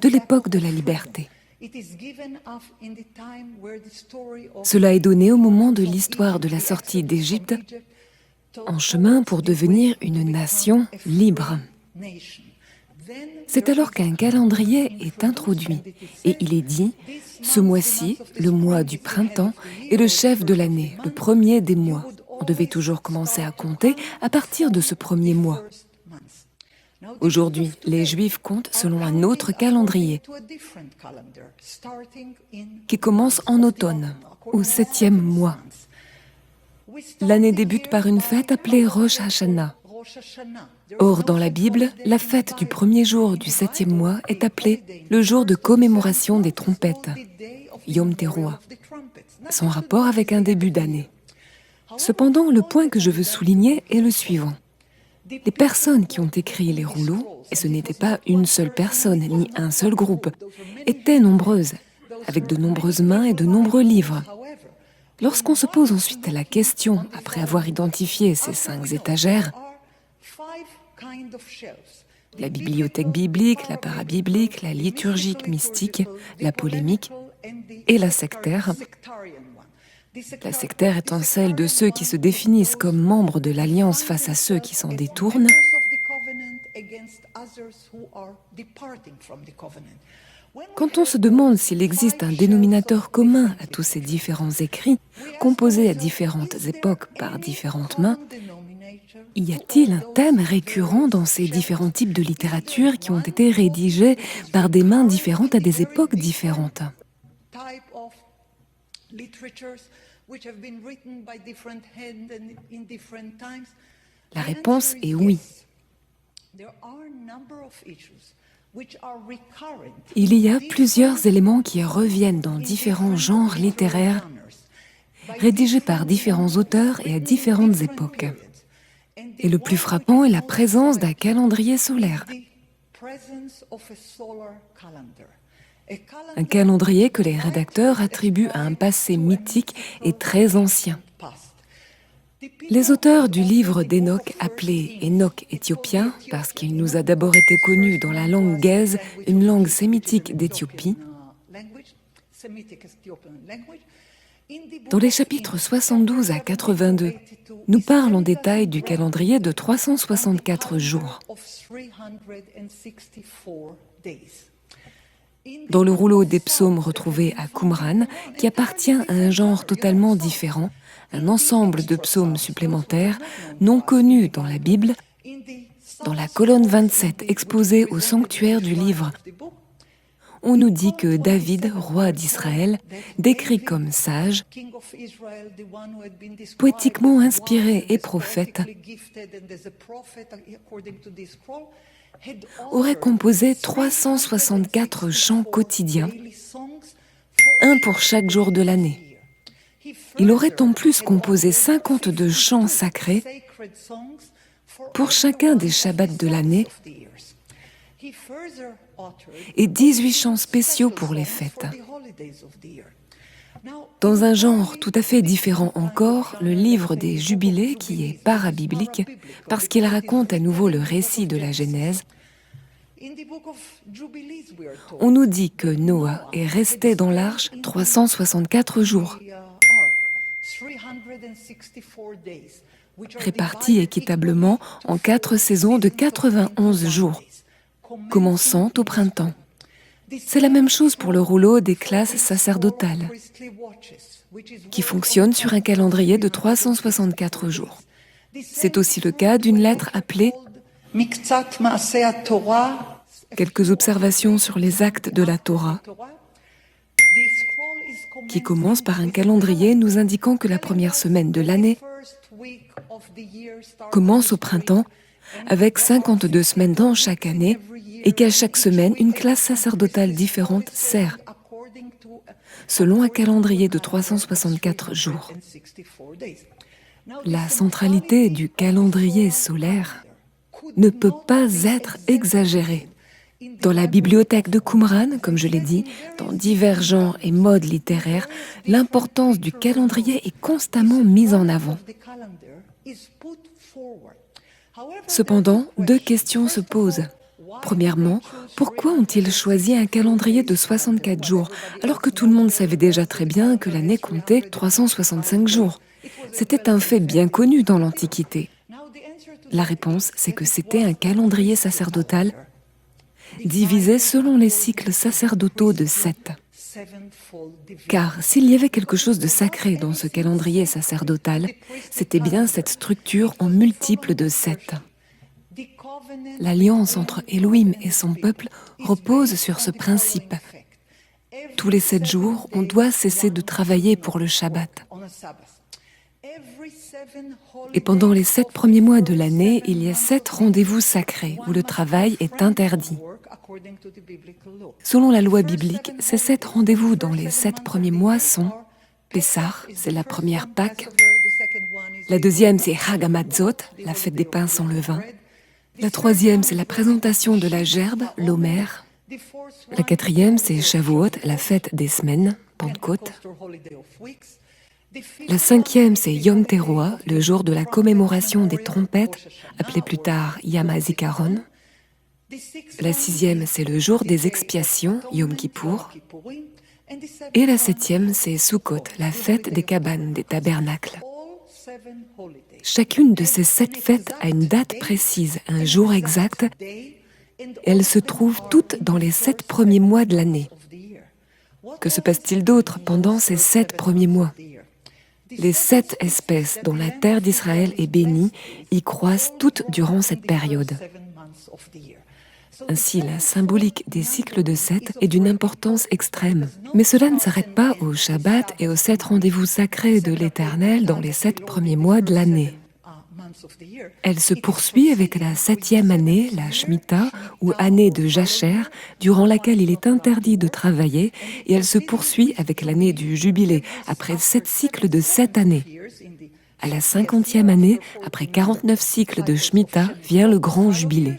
de l'époque de la liberté. Cela est donné au moment de l'histoire de la sortie d'Égypte, en chemin pour devenir une nation libre. C'est alors qu'un calendrier est introduit et il est dit « Ce mois-ci, le mois du printemps, est le chef de l'année, le premier des mois. » On devait toujours commencer à compter à partir de ce premier mois. Aujourd'hui, les Juifs comptent selon un autre calendrier qui commence en automne, au 7e mois. L'année débute par une fête appelée Rosh Hashanah. Or, dans la Bible, la fête du premier jour du 7e mois est appelée le jour de commémoration des trompettes, Yom Teruah, son rapport avec un début d'année. Cependant, le point que je veux souligner est le suivant. Les personnes qui ont écrit les rouleaux, et ce n'était pas une seule personne ni un seul groupe, étaient nombreuses, avec de nombreuses mains et de nombreux livres. Lorsqu'on se pose ensuite la question, après avoir identifié ces 5 étagères, la bibliothèque biblique, la parabiblique, la liturgique mystique, la polémique et la sectaire. La sectaire étant celle de ceux qui se définissent comme membres de l'Alliance face à ceux qui s'en détournent. Quand on se demande s'il existe un dénominateur commun à tous ces différents écrits, composés à différentes époques par différentes mains, y a-t-il un thème récurrent dans ces différents types de littérature qui ont été rédigés par des mains différentes à des époques différentes? La réponse est oui. Il y a plusieurs éléments qui reviennent dans différents genres littéraires, rédigés par différents auteurs et à différentes époques. Et le plus frappant est la présence d'un calendrier solaire. Un calendrier que les rédacteurs attribuent à un passé mythique et très ancien. Les auteurs du livre d'Enoch, appelé Enoch éthiopien, parce qu'il nous a d'abord été connu dans la langue gaze, une langue sémitique d'Éthiopie, dans les chapitres 72 à 82, nous parlent en détail du calendrier de 364 jours. Dans le rouleau des psaumes retrouvé à Qumran, qui appartient à un genre totalement différent, un ensemble de psaumes supplémentaires non connus dans la Bible, dans la colonne 27 exposée au sanctuaire du livre, on nous dit que David, roi d'Israël, décrit comme sage, poétiquement inspiré et prophète, aurait composé 364 chants quotidiens, un pour chaque jour de l'année. Il aurait en plus composé 52 chants sacrés pour chacun des Shabbats de l'année et 18 chants spéciaux pour les fêtes. Dans un genre tout à fait différent encore, le livre des Jubilés, qui est parabiblique, parce qu'il raconte à nouveau le récit de la Genèse, on nous dit que Noah est resté dans l'arche 364 jours, répartis équitablement en 4 saisons de 91 jours, commençant au printemps. C'est la même chose pour le rouleau des classes sacerdotales, qui fonctionne sur un calendrier de 364 jours. C'est aussi le cas d'une lettre appelée Quelques observations sur les actes de la Torah. qui commence par un calendrier nous indiquant que la première semaine de l'année commence au printemps, avec 52 semaines dans chaque année, et qu'à chaque semaine, une classe sacerdotale différente sert, selon un calendrier de 364 jours. La centralité du calendrier solaire ne peut pas être exagérée. Dans la bibliothèque de Qumran, comme je l'ai dit, dans divers genres et modes littéraires, l'importance du calendrier est constamment mise en avant. Cependant, deux questions se posent. Premièrement, pourquoi ont-ils choisi un calendrier de 64 jours, alors que tout le monde savait déjà très bien que l'année comptait 365 jours? C'était un fait bien connu dans l'Antiquité. La réponse, c'est que c'était un calendrier sacerdotal divisé selon les cycles sacerdotaux de Seth. Car s'il y avait quelque chose de sacré dans ce calendrier sacerdotal, c'était bien cette structure en multiples de Seth. L'alliance entre Elohim et son peuple repose sur ce principe. Tous les 7 jours, on doit cesser de travailler pour le Shabbat. Et pendant les 7 premiers mois de l'année, il y a 7 rendez-vous sacrés où le travail est interdit. Selon la loi biblique, ces 7 rendez-vous dans les 7 premiers mois sont Pessah, c'est la première Pâque. La deuxième, c'est Chag HaMatzot, la fête des pains sans levain. La troisième, c'est la présentation de la gerbe, l'Omer. La quatrième, c'est Shavuot, la fête des semaines, Pentecôte. La cinquième, c'est Yom Teruah, le jour de la commémoration des trompettes, appelé plus tard Yom HaZikaron. La sixième, c'est le jour des expiations, Yom Kippour. Et la septième, c'est Sukkot, la fête des cabanes, des tabernacles. Chacune de ces 7 fêtes a une date précise, un jour exact. Elles se trouvent toutes dans les 7 premiers mois de l'année. Que se passe-t-il d'autre pendant ces 7 premiers mois? Les 7 espèces dont la terre d'Israël est bénie y croissent toutes durant cette période. Ainsi, la symbolique des cycles de Seth est d'une importance extrême. Mais cela ne s'arrête pas au Shabbat et aux 7 rendez-vous sacrés de l'Éternel dans les 7 premiers mois de l'année. Elle se poursuit avec la 7e année, la Shemitah, ou année de Jachère, durant laquelle il est interdit de travailler, et elle se poursuit avec l'année du Jubilé, après 7 cycles de 7 années. À la 50e année, après 49 cycles de Shemitah, vient le grand Jubilé.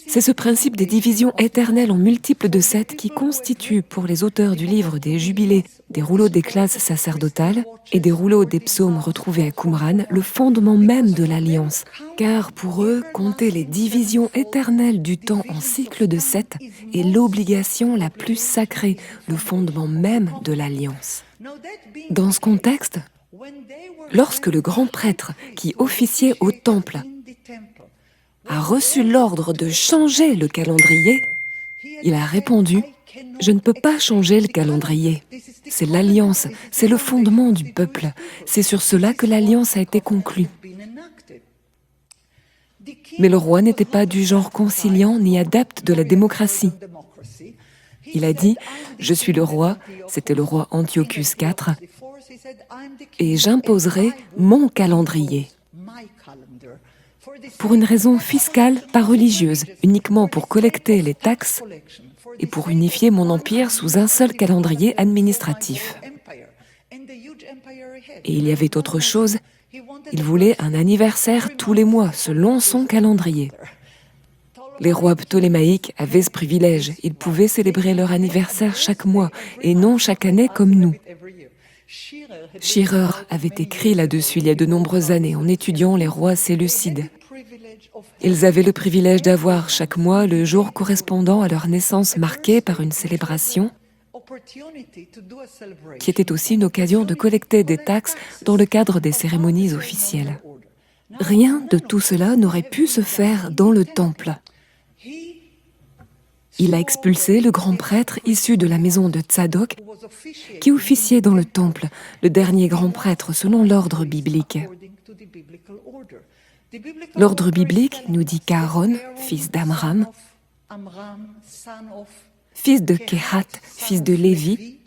C'est ce principe des divisions éternelles en multiples de 7 qui constitue pour les auteurs du livre des Jubilés, des rouleaux des classes sacerdotales et des rouleaux des psaumes retrouvés à Qumran le fondement même de l'Alliance. Car pour eux, compter les divisions éternelles du temps en cycle de 7 est l'obligation la plus sacrée, le fondement même de l'Alliance. Dans ce contexte, lorsque le grand prêtre qui officiait au temple a reçu l'ordre de changer le calendrier, il a répondu « Je ne peux pas changer le calendrier. C'est l'alliance, c'est le fondement du peuple. C'est sur cela que l'alliance a été conclue. » Mais le roi n'était pas du genre conciliant ni adepte de la démocratie. Il a dit « Je suis le roi, c'était le roi Antiochus IV, et j'imposerai mon calendrier. » Pour une raison fiscale, pas religieuse, uniquement pour collecter les taxes et pour unifier mon empire sous un seul calendrier administratif. Et il y avait autre chose, il voulait un anniversaire tous les mois, selon son calendrier. Les rois ptolémaïques avaient ce privilège, ils pouvaient célébrer leur anniversaire chaque mois et non chaque année comme nous. Shearer avait écrit là-dessus il y a de nombreuses années en étudiant les rois séleucides. Ils avaient le privilège d'avoir chaque mois le jour correspondant à leur naissance marqué par une célébration qui était aussi une occasion de collecter des taxes dans le cadre des cérémonies officielles. Rien de tout cela n'aurait pu se faire dans le temple. Il a expulsé le grand prêtre issu de la maison de Tzadok qui officiait dans le temple, le dernier grand prêtre selon l'ordre biblique. L'ordre biblique nous dit qu'Aaron, fils d'Amram, fils de Kehat, fils de Lévi,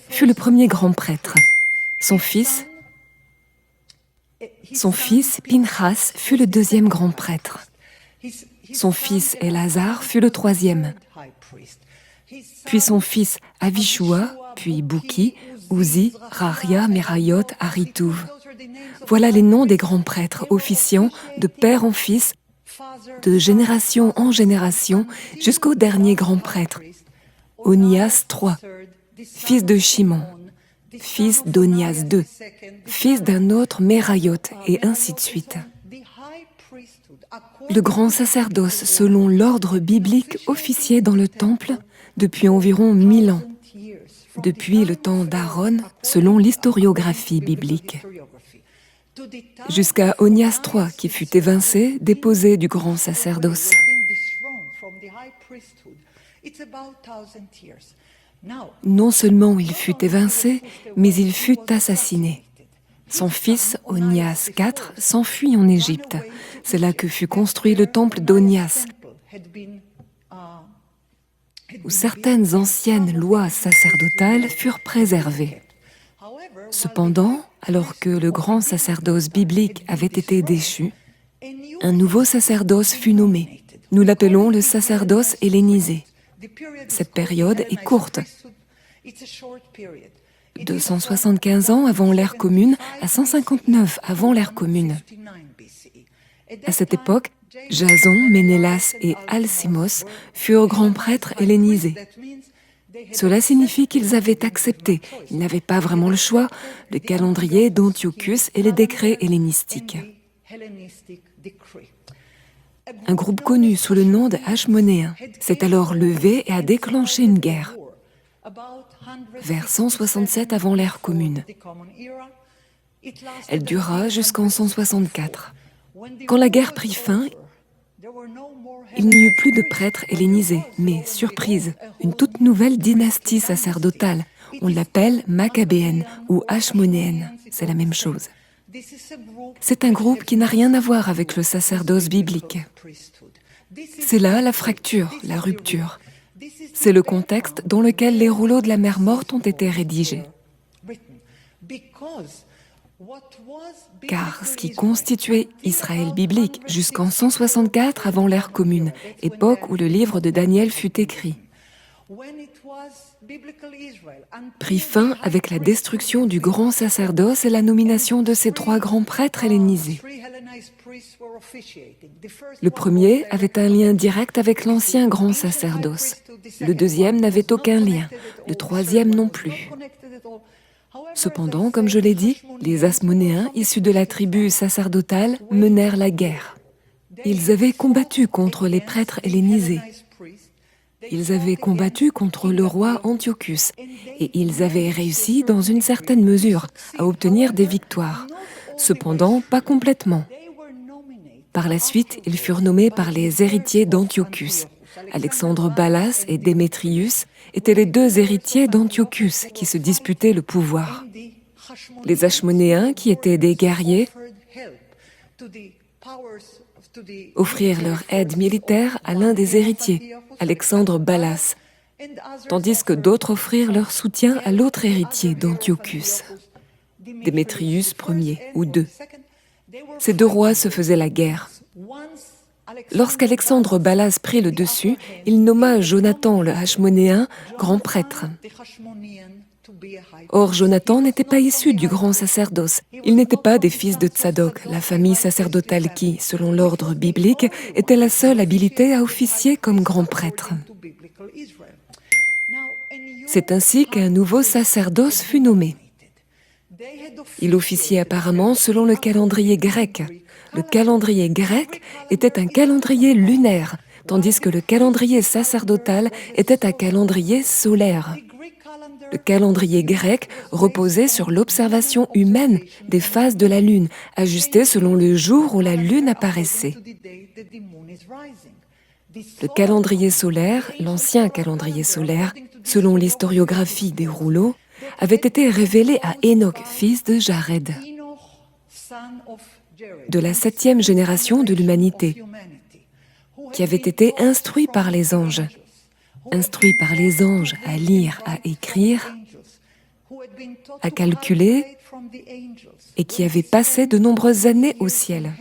fut le premier grand prêtre. Son fils, Pinchas, fut le deuxième grand prêtre. Son fils Éléazar fut le troisième. Puis son fils Avishua, puis Bouki, Uzi, Raria, Merayot, Aritouv. Voilà les noms des grands prêtres officiant de père en fils, de génération en génération, jusqu'au dernier grand prêtre, Onias III, fils de Shimon, fils d'Onias II, fils d'un autre Merayot, et ainsi de suite. Le grand sacerdoce, selon l'ordre biblique, officiait dans le temple depuis environ 1000 ans, depuis le temps d'Aaron, selon l'historiographie biblique, jusqu'à Onias III, qui fut évincé, déposé du grand sacerdoce. Non seulement il fut évincé, mais il fut assassiné. Son fils, Onias IV, s'enfuit en Égypte. C'est là que fut construit le temple d'Onias, où certaines anciennes lois sacerdotales furent préservées. Cependant, alors que le grand sacerdoce biblique avait été déchu, un nouveau sacerdoce fut nommé. Nous l'appelons le sacerdoce hellénisé. Cette période est courte, de 175 ans avant l'ère commune à 159 avant l'ère commune. À cette époque, Jason, Ménélas et Alcimos furent grands prêtres hellénisés. Cela signifie qu'ils avaient accepté, ils n'avaient pas vraiment le choix, le calendrier d'Antiochus et les décrets hellénistiques. Un groupe connu sous le nom de Hachmonéens s'est alors levé et a déclenché une guerre vers 167 avant l'ère commune. Elle dura jusqu'en 164. Quand la guerre prit fin, il n'y eut plus de prêtres hellénisés, mais, surprise, une toute nouvelle dynastie sacerdotale. On l'appelle Maccabéenne ou Hachmonéenne, c'est la même chose. C'est un groupe qui n'a rien à voir avec le sacerdoce biblique. C'est là la fracture, la rupture. C'est le contexte dans lequel les rouleaux de la mer morte ont été rédigés. Car ce qui constituait Israël biblique jusqu'en 164 avant l'ère commune, époque où le livre de Daniel fut écrit, prit fin avec la destruction du grand sacerdoce et la nomination de ces trois grands prêtres hellénisés. Le premier avait un lien direct avec l'ancien grand sacerdoce. Le deuxième n'avait aucun lien, le troisième non plus. Cependant, comme je l'ai dit, les Hasmonéens, issus de la tribu sacerdotale, menèrent la guerre. Ils avaient combattu contre les prêtres hellénisés. Ils avaient combattu contre le roi Antiochus et ils avaient réussi, dans une certaine mesure, à obtenir des victoires. Cependant, pas complètement. Par la suite, ils furent nommés par les héritiers d'Antiochus. Alexandre Balas et Démétrius étaient les deux héritiers d'Antiochus qui se disputaient le pouvoir. Les Hachmonéens, qui étaient des guerriers, offrirent leur aide militaire à l'un des héritiers, Alexandre Balas, tandis que d'autres offrirent leur soutien à l'autre héritier d'Antiochus, Démétrius Ier ou II. Ces deux rois se faisaient la guerre. Lorsqu'Alexandre Balas prit le dessus, il nomma Jonathan le Hachmonéen grand prêtre. Or, Jonathan n'était pas issu du grand sacerdoce. Il n'était pas des fils de Tsadok, la famille sacerdotale qui, selon l'ordre biblique, était la seule habilitée à officier comme grand prêtre. C'est ainsi qu'un nouveau sacerdoce fut nommé. Il officiait apparemment selon le calendrier grec. Le calendrier grec était un calendrier lunaire, tandis que le calendrier sacerdotal était un calendrier solaire. Le calendrier grec reposait sur l'observation humaine des phases de la lune, ajustées selon le jour où la lune apparaissait. Le calendrier solaire, l'ancien calendrier solaire, selon l'historiographie des rouleaux, avait été révélé à Enoch, fils de Jared, de la 7e génération de l'humanité, qui avait été instruit par les anges. instruit par les anges à lire, à écrire, à calculer, et qui avait passé de nombreuses années au ciel.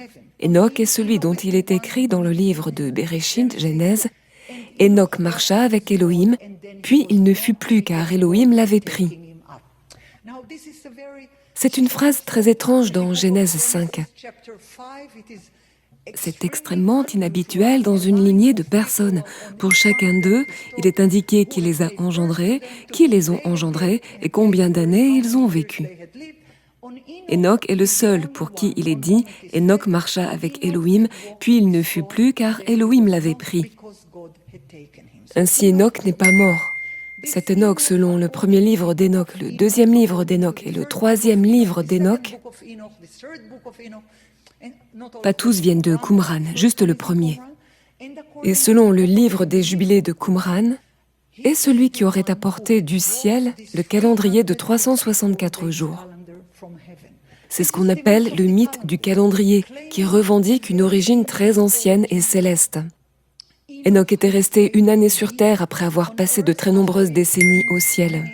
Enoch est celui dont il est écrit dans le livre de Bereshit, Genèse. Enoch marcha avec Elohim, puis il ne fut plus car Elohim l'avait pris. C'est une phrase très étrange dans Genèse 5. C'est extrêmement inhabituel dans une lignée de personnes. Pour chacun d'eux, il est indiqué qui les a engendrés, qui les ont engendrés et combien d'années ils ont vécu. Enoch est le seul pour qui il est dit « Enoch marcha avec Elohim, puis il ne fut plus car Elohim l'avait pris ». Ainsi Enoch n'est pas mort. Cet Enoch, selon le premier livre d'Enoch, le deuxième livre d'Enoch et le troisième livre d'Enoch, pas tous viennent de Qumran, juste le premier. Et selon le livre des Jubilés de Qumran, est celui qui aurait apporté du ciel le calendrier de 364 jours. C'est ce qu'on appelle le mythe du calendrier, qui revendique une origine très ancienne et céleste. Enoch était resté 1 année sur terre après avoir passé de très nombreuses décennies au ciel.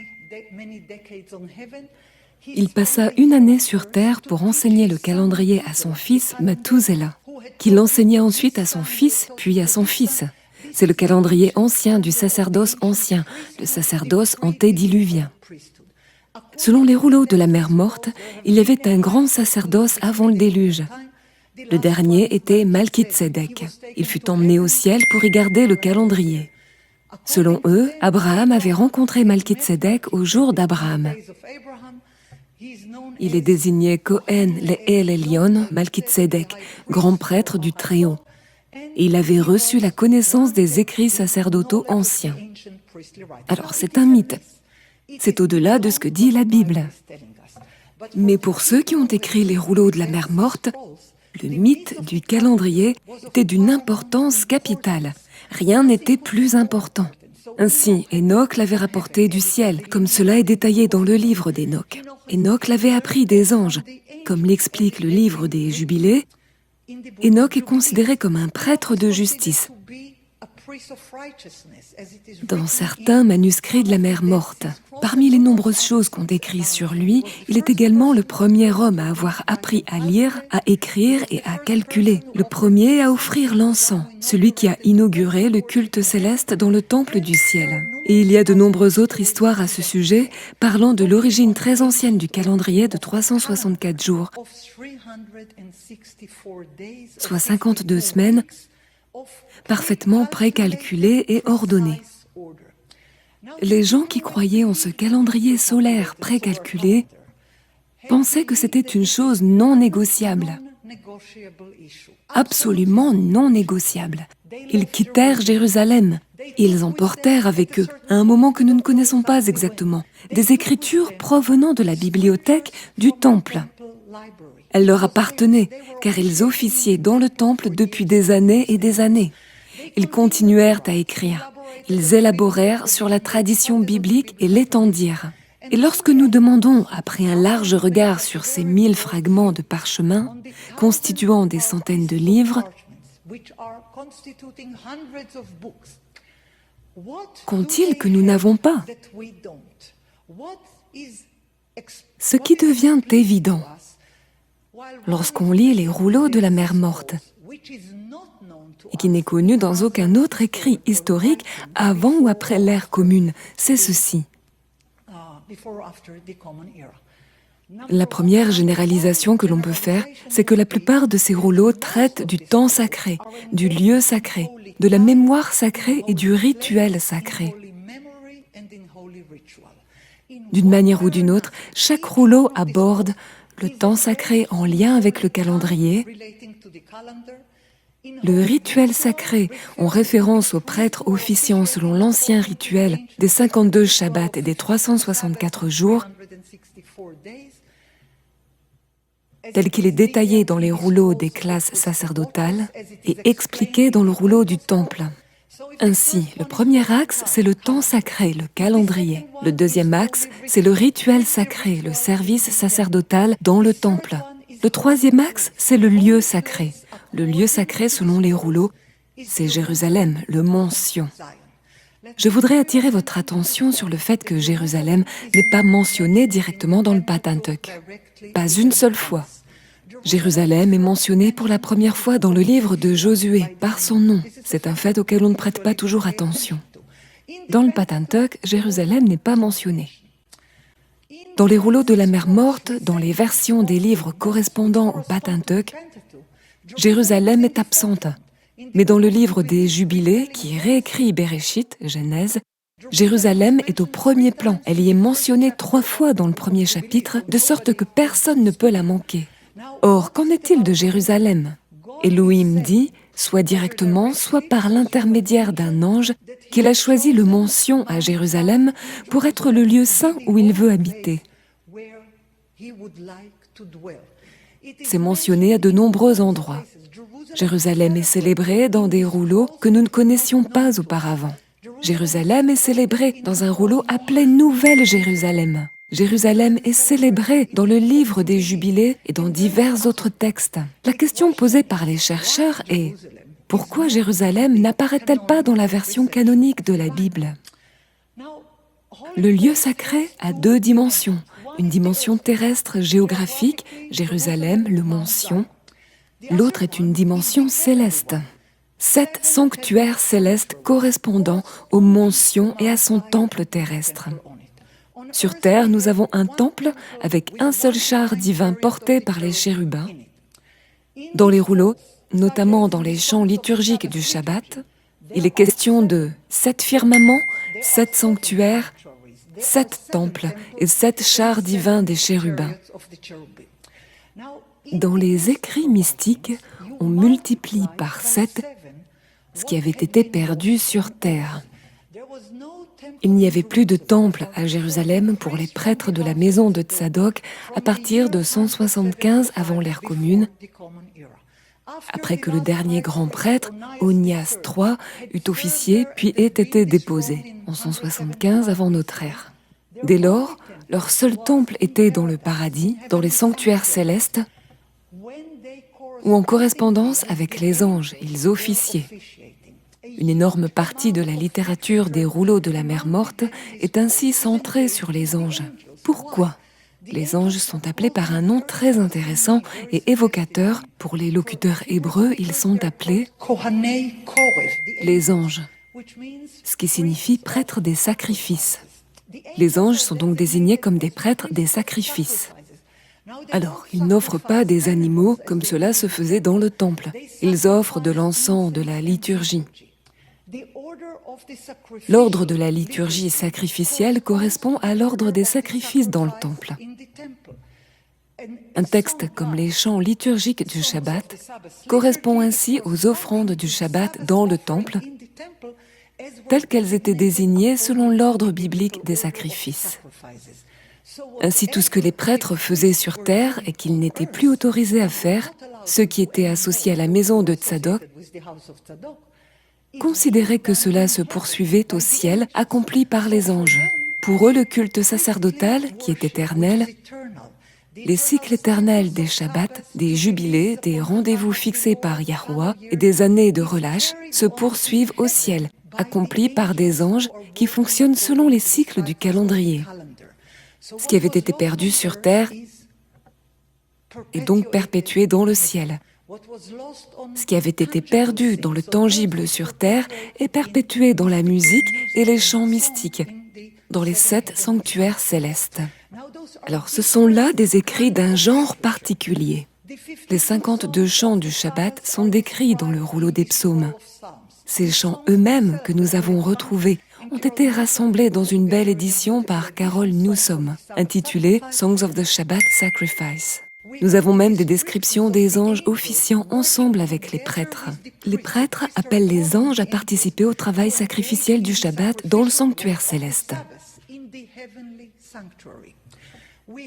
Il passa 1 année sur terre pour enseigner le calendrier à son fils Mathusela, qui l'enseigna ensuite à son fils, puis à son fils. C'est le calendrier ancien du sacerdoce ancien, le sacerdoce antédiluvien. Selon les rouleaux de la mer morte, il y avait un grand sacerdoce avant le déluge. Le dernier était Malkitsédek. Il fut emmené au ciel pour y garder le calendrier. Selon eux, Abraham avait rencontré Malkitsédek au jour d'Abraham. Il est désigné Kohen Le'el Elyon Malkitsédek, grand prêtre du Très-Haut. Et il avait reçu la connaissance des écrits sacerdotaux anciens. Alors c'est un mythe. C'est au-delà de ce que dit la Bible. Mais pour ceux qui ont écrit les rouleaux de la mer morte, le mythe du calendrier était d'une importance capitale. Rien n'était plus important. Ainsi, Enoch l'avait rapporté du ciel, comme cela est détaillé dans le livre d'Enoch. Enoch l'avait appris des anges. Comme l'explique le livre des Jubilés, Enoch est considéré comme un prêtre de justice dans certains manuscrits de la mer morte. Parmi les nombreuses choses qu'on décrit sur lui, il est également le premier homme à avoir appris à lire, à écrire et à calculer. Le premier à offrir l'encens, celui qui a inauguré le culte céleste dans le temple du ciel. Et il y a de nombreuses autres histoires à ce sujet, parlant de l'origine très ancienne du calendrier de 364 jours, soit 52 semaines, parfaitement précalculées et ordonnées. Les gens qui croyaient en ce calendrier solaire précalculé pensaient que c'était une chose non négociable, absolument non négociable. Ils quittèrent Jérusalem. Ils emportèrent avec eux, à un moment que nous ne connaissons pas exactement, des écritures provenant de la bibliothèque du temple. Elles leur appartenaient, car ils officiaient dans le temple depuis des années et des années. Ils continuèrent à écrire. Ils élaborèrent sur la tradition biblique et l'étendirent. Et lorsque nous demandons, après un large regard sur ces 1000 fragments de parchemin, constituant des centaines de livres, qu'ont-ils que nous n'avons pas? Ce qui devient évident lorsqu'on lit les rouleaux de la mer morte, et qui n'est connu dans aucun autre écrit historique avant ou après l'ère commune, c'est ceci. La première généralisation que l'on peut faire, c'est que la plupart de ces rouleaux traitent du temps sacré, du lieu sacré, de la mémoire sacrée et du rituel sacré. D'une manière ou d'une autre, chaque rouleau aborde le temps sacré en lien avec le calendrier, le rituel sacré en référence aux prêtres officiant selon l'ancien rituel des 52 Shabbats et des 364 jours, tel qu'il est détaillé dans les rouleaux des classes sacerdotales et expliqué dans le rouleau du temple. Ainsi, le premier axe, c'est le temps sacré, le calendrier. Le deuxième axe, c'est le rituel sacré, le service sacerdotal dans le temple. Le troisième axe, c'est le lieu sacré. Le lieu sacré, selon les rouleaux, c'est Jérusalem, le mont Sion. Je voudrais attirer votre attention sur le fait que Jérusalem n'est pas mentionné directement dans le Pentateuque. Pas une seule fois. Jérusalem est mentionné pour la première fois dans le livre de Josué, par son nom. C'est un fait auquel on ne prête pas toujours attention. Dans le Pentateuque, Jérusalem n'est pas mentionné. Dans les rouleaux de la mer Morte, dans les versions des livres correspondant au Pentateuque, Jérusalem est absente. Mais dans le livre des Jubilés, qui réécrit Béréchit, Genèse, Jérusalem est au premier plan. Elle y est mentionnée 3 fois dans le premier chapitre, de sorte que personne ne peut la manquer. Or, qu'en est-il de Jérusalem? Elohim dit, soit directement, soit par l'intermédiaire d'un ange, qu'il a choisi le mont Sion à Jérusalem pour être le lieu saint où il veut habiter. C'est mentionné à de nombreux endroits. Jérusalem est célébrée dans des rouleaux que nous ne connaissions pas auparavant. Jérusalem est célébrée dans un rouleau appelé Nouvelle Jérusalem. Jérusalem est célébrée dans le livre des Jubilés et dans divers autres textes. La question posée par les chercheurs est: pourquoi Jérusalem n'apparaît-elle pas dans la version canonique de la Bible? Le lieu sacré a 2 dimensions. Une dimension terrestre géographique, Jérusalem, le mont Sion. L'autre est une dimension céleste. 7 sanctuaires célestes correspondant au mont Sion et à son temple terrestre. Sur terre, nous avons un temple avec un seul char divin porté par les chérubins. Dans les rouleaux, notamment dans les chants liturgiques du Shabbat, il est question de 7 firmaments, 7 sanctuaires, 7 temples et 7 chars divins des chérubins. Dans les écrits mystiques, on multiplie par 7 ce qui avait été perdu sur terre. Il n'y avait plus de temple à Jérusalem pour les prêtres de la maison de Tsadok à partir de 175 avant l'ère commune, après que le dernier grand prêtre, Onias III, eut officié puis ait été déposé, en 175 avant notre ère. Dès lors, leur seul temple était dans le paradis, dans les sanctuaires célestes, ou en correspondance avec les anges, ils officiaient. Une énorme partie de la littérature des rouleaux de la mer Morte est ainsi centrée sur les anges. Pourquoi? Les anges sont appelés par un nom très intéressant et évocateur. Pour les locuteurs hébreux, ils sont appelés les anges, ce qui signifie prêtres des sacrifices. Les anges sont donc désignés comme des prêtres des sacrifices. Alors, ils n'offrent pas des animaux comme cela se faisait dans le temple. Ils offrent de l'encens, de la liturgie. L'ordre de la liturgie sacrificielle correspond à l'ordre des sacrifices dans le temple. Un texte comme les chants liturgiques du Shabbat correspond ainsi aux offrandes du Shabbat dans le temple, telles qu'elles étaient désignées selon l'ordre biblique des sacrifices. Ainsi, tout ce que les prêtres faisaient sur terre et qu'ils n'étaient plus autorisés à faire, ceux qui étaient associés à la maison de Tsadok, considéraient que cela se poursuivait au ciel, accompli par les anges. Pour eux, le culte sacerdotal, qui est éternel, les cycles éternels des Shabbats, des jubilés, des rendez-vous fixés par Yahuwah et des années de relâche se poursuivent au ciel, accomplis par des anges qui fonctionnent selon les cycles du calendrier. Ce qui avait été perdu sur terre est donc perpétué dans le ciel. Ce qui avait été perdu dans le tangible sur terre est perpétué dans la musique et les chants mystiques, dans les 7 sanctuaires célestes. Alors, ce sont là des écrits d'un genre particulier. Les 52 chants du Shabbat sont décrits dans le rouleau des psaumes. Ces chants eux-mêmes que nous avons retrouvés ont été rassemblés dans une belle édition par Carol Newsom, intitulée Songs of the Shabbat Sacrifice. Nous avons même des descriptions des anges officiant ensemble avec les prêtres. Les prêtres appellent les anges à participer au travail sacrificiel du Shabbat dans le sanctuaire céleste.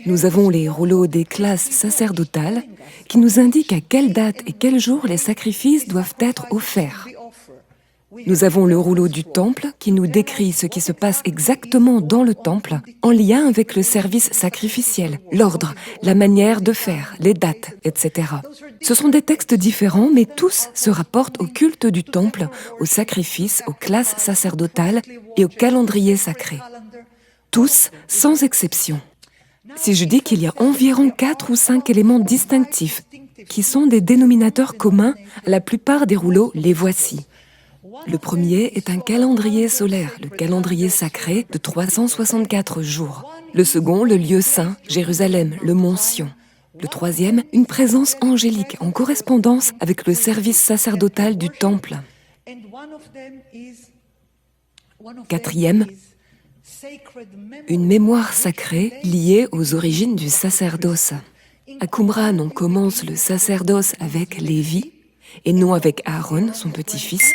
Nous avons les rouleaux des classes sacerdotales qui nous indiquent à quelle date et quel jour les sacrifices doivent être offerts. Nous avons le rouleau du temple qui nous décrit ce qui se passe exactement dans le temple en lien avec le service sacrificiel, l'ordre, la manière de faire, les dates, etc. Ce sont des textes différents, mais tous se rapportent au culte du temple, aux sacrifices, aux classes sacerdotales et au calendrier sacré. Tous, sans exception. Si je dis qu'il y a environ 4 ou 5 éléments distinctifs qui sont des dénominateurs communs à la plupart des rouleaux, les voici. Le premier est un calendrier solaire, le calendrier sacré de 364 jours. Le second, le lieu saint, Jérusalem, le mont Sion. Le troisième, une présence angélique en correspondance avec le service sacerdotal du temple. Quatrième, une mémoire sacrée liée aux origines du sacerdoce. À Qumran, on commence le sacerdoce avec Lévi et non avec Aaron, son petit-fils.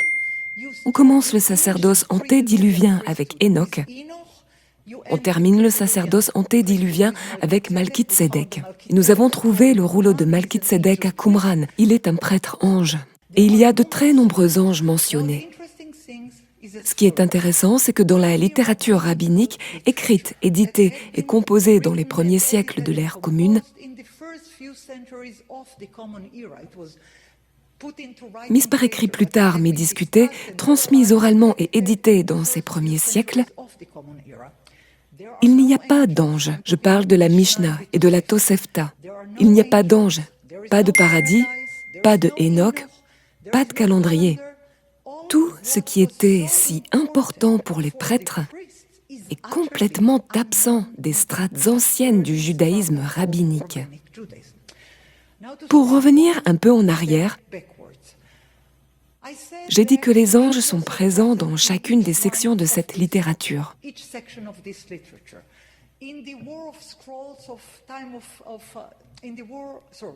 On commence le sacerdoce antédiluvien avec Enoch. On termine le sacerdoce antédiluvien avec Malkitsédek. Nous avons trouvé le rouleau de Malkitsédek à Qumran. Il est un prêtre ange. Et il y a de très nombreux anges mentionnés. Ce qui est intéressant, c'est que dans la littérature rabbinique, écrite, éditée et composée dans les premiers siècles de l'ère commune, mise par écrit plus tard mais discutée, transmise oralement et éditée dans ces premiers siècles, il n'y a pas d'ange. Je parle de la Mishnah et de la Tosefta. Il n'y a pas d'ange, pas de paradis, pas de Enoch, pas de calendrier. Tout ce qui était si important pour les prêtres est complètement absent des strates anciennes du judaïsme rabbinique. Pour revenir un peu en arrière, j'ai dit que les anges sont présents dans chacune des sections de cette littérature.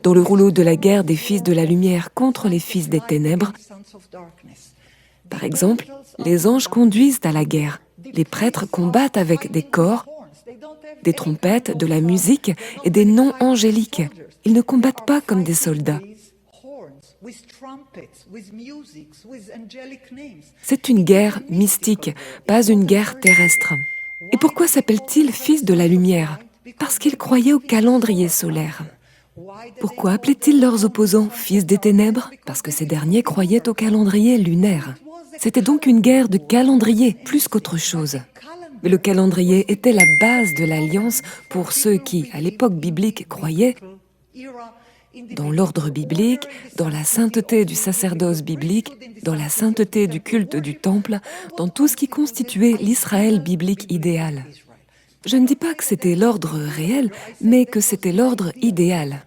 Dans le rouleau de la guerre des fils de la lumière contre les fils des ténèbres, par exemple, les anges conduisent à la guerre. Les prêtres combattent avec des cors, des trompettes, de la musique et des noms angéliques. Ils ne combattent pas comme des soldats. C'est une guerre mystique, pas une guerre terrestre. Et pourquoi s'appellent-ils fils de la lumière? Parce qu'ils croyaient au calendrier solaire. Pourquoi appelaient-ils leurs opposants fils des ténèbres? Parce que ces derniers croyaient au calendrier lunaire. C'était donc une guerre de calendrier plus qu'autre chose. Mais le calendrier était la base de l'alliance pour ceux qui, à l'époque biblique, croyaient dans l'ordre biblique, dans la sainteté du sacerdoce biblique, dans la sainteté du culte du temple, dans tout ce qui constituait l'Israël biblique idéal. Je ne dis pas que c'était l'ordre réel, mais que c'était l'ordre idéal.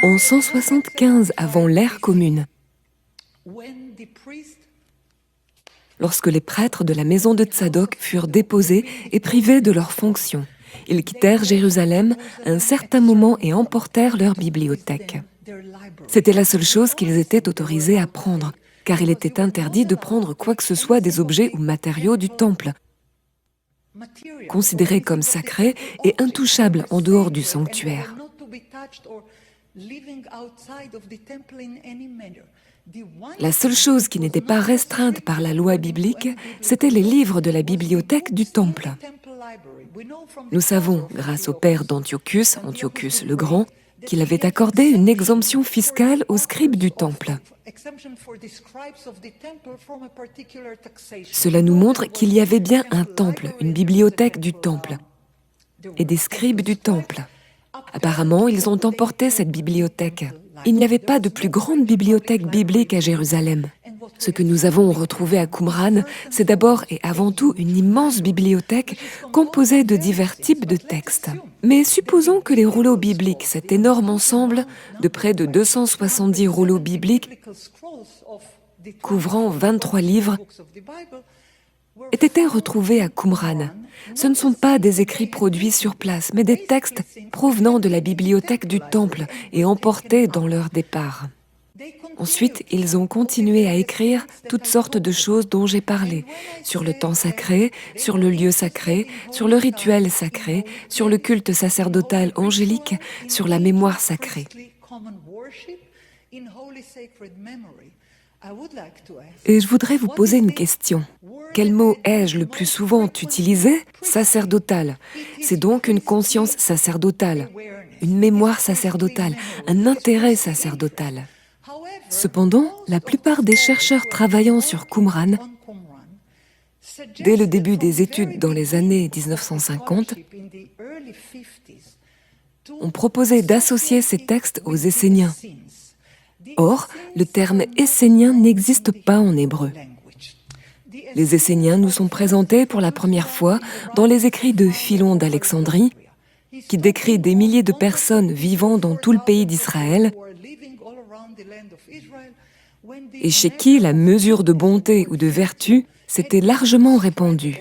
En 175 avant l'ère commune, lorsque les prêtres de la maison de Tsadok furent déposés et privés de leurs fonctions, ils quittèrent Jérusalem à un certain moment et emportèrent leur bibliothèque. C'était la seule chose qu'ils étaient autorisés à prendre, car il était interdit de prendre quoi que ce soit des objets ou matériaux du temple, considérés comme sacrés et intouchables en dehors du sanctuaire. La seule chose qui n'était pas restreinte par la loi biblique, c'était les livres de la bibliothèque du temple. Nous savons, grâce au père d'Antiochus, Antiochus le Grand, qu'il avait accordé une exemption fiscale aux scribes du temple. Cela nous montre qu'il y avait bien un temple, une bibliothèque du temple, et des scribes du temple. Apparemment, ils ont emporté cette bibliothèque. Il n'y avait pas de plus grande bibliothèque biblique à Jérusalem. Ce que nous avons retrouvé à Qumran, c'est d'abord et avant tout une immense bibliothèque composée de divers types de textes. Mais supposons que les rouleaux bibliques, cet énorme ensemble de près de 270 rouleaux bibliques, couvrant 23 livres, aient été retrouvés à Qumran. Ce ne sont pas des écrits produits sur place, mais des textes provenant de la bibliothèque du temple et emportés dans leur départ. Ensuite, ils ont continué à écrire toutes sortes de choses dont j'ai parlé, sur le temps sacré, sur le lieu sacré, sur le rituel sacré, sur le culte sacerdotal angélique, sur la mémoire sacrée. Et je voudrais vous poser une question. Quel mot ai-je le plus souvent utilisé? Sacerdotal. C'est donc une conscience sacerdotale, une mémoire sacerdotale, un intérêt sacerdotal. Cependant, la plupart des chercheurs travaillant sur Qumran, dès le début des études dans les années 1950, ont proposé d'associer ces textes aux Esséniens. Or, le terme essénien n'existe pas en hébreu. Les Esséniens nous sont présentés pour la première fois dans les écrits de Philon d'Alexandrie, qui décrit des milliers de personnes vivant dans tout le pays d'Israël et chez qui la mesure de bonté ou de vertu s'était largement répandue.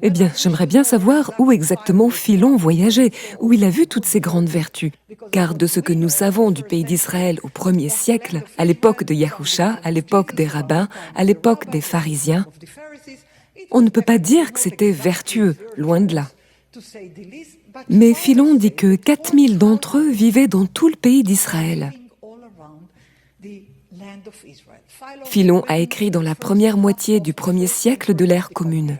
Eh bien, j'aimerais bien savoir où exactement Philon voyageait, où il a vu toutes ces grandes vertus. Car de ce que nous savons du pays d'Israël au 1er siècle, à l'époque de Yahusha, à l'époque des rabbins, à l'époque des pharisiens, on ne peut pas dire que c'était vertueux, loin de là. Mais Philon dit que 4000 d'entre eux vivaient dans tout le pays d'Israël. Philon a écrit dans la première moitié du 1er siècle de l'ère commune.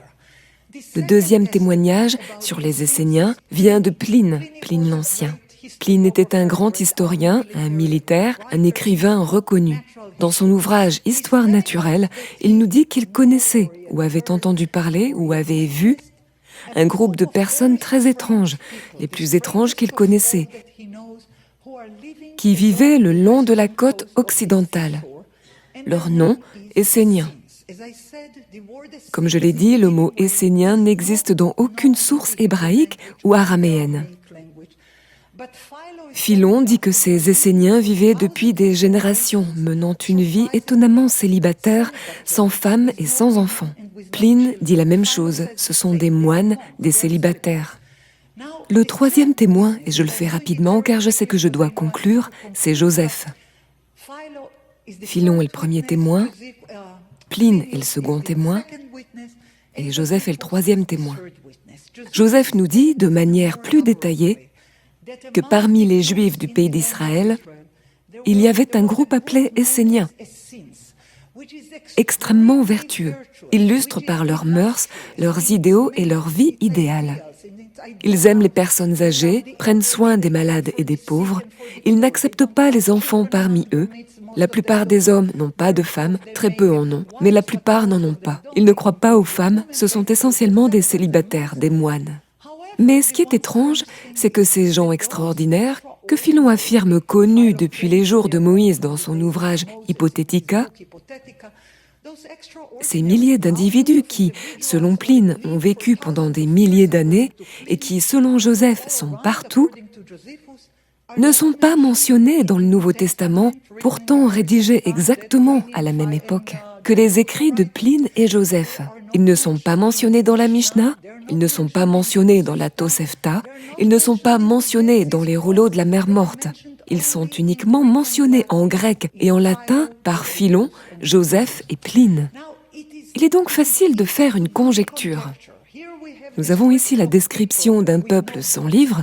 Le deuxième témoignage sur les Esséniens vient de Pline l'Ancien. Pline était un grand historien, un militaire, un écrivain reconnu. Dans son ouvrage Histoire naturelle, il nous dit qu'il connaissait, ou avait entendu parler, ou avait vu un groupe de personnes très étranges, les plus étranges qu'il connaissait, qui vivaient le long de la côte occidentale. Leur nom, Esséniens. Comme je l'ai dit, le mot essénien n'existe dans aucune source hébraïque ou araméenne. Philon dit que ces Esséniens vivaient depuis des générations, menant une vie étonnamment célibataire, sans femme et sans enfants. Pline dit la même chose, ce sont des moines, des célibataires. Le troisième témoin, et je le fais rapidement car je sais que je dois conclure, c'est Joseph. Philon est le premier témoin, Pline est le second témoin, et Joseph est le troisième témoin. Joseph nous dit, de manière plus détaillée, que parmi les Juifs du pays d'Israël, il y avait un groupe appelé Esséniens, extrêmement vertueux, illustres par leurs mœurs, leurs idéaux et leur vie idéale. Ils aiment les personnes âgées, prennent soin des malades et des pauvres, ils n'acceptent pas les enfants parmi eux. La plupart des hommes n'ont pas de femmes, très peu en ont, mais la plupart n'en ont pas. Ils ne croient pas aux femmes, ce sont essentiellement des célibataires, des moines. Mais ce qui est étrange, c'est que ces gens extraordinaires, que Philon affirme connus depuis les jours de Moïse dans son ouvrage Hypothética, ces milliers d'individus qui, selon Pline, ont vécu pendant des milliers d'années et qui, selon Joseph, sont partout, ne sont pas mentionnés dans le Nouveau Testament, pourtant rédigés exactement à la même époque que les écrits de Pline et Joseph. Ils ne sont pas mentionnés dans la Mishnah, ils ne sont pas mentionnés dans la Tosefta, ils ne sont pas mentionnés dans les rouleaux de la mer morte. Ils sont uniquement mentionnés en grec et en latin par Philon, Joseph et Pline. Il est donc facile de faire une conjecture. Nous avons ici la description d'un peuple sans livre,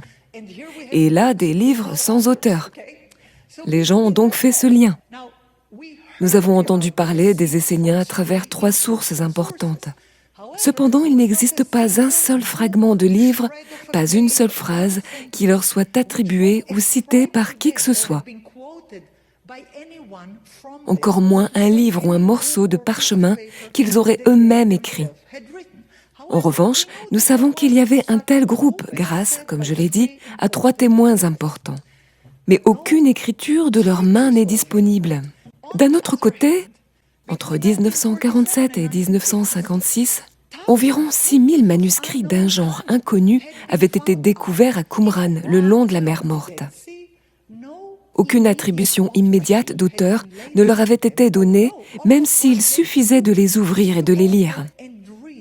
et là des livres sans auteur. Les gens ont donc fait ce lien. Nous avons entendu parler des Esséniens à travers 3 sources importantes. Cependant, il n'existe pas un seul fragment de livre, pas une seule phrase qui leur soit attribuée ou citée par qui que ce soit. Encore moins un livre ou un morceau de parchemin qu'ils auraient eux-mêmes écrit. En revanche, nous savons qu'il y avait un tel groupe grâce, comme je l'ai dit, à 3 témoins importants. Mais aucune écriture de leurs mains n'est disponible. D'un autre côté, entre 1947 et 1956, environ 6000 manuscrits d'un genre inconnu avaient été découverts à Qumran, le long de la mer Morte. Aucune attribution immédiate d'auteur ne leur avait été donnée, même s'il suffisait de les ouvrir et de les lire.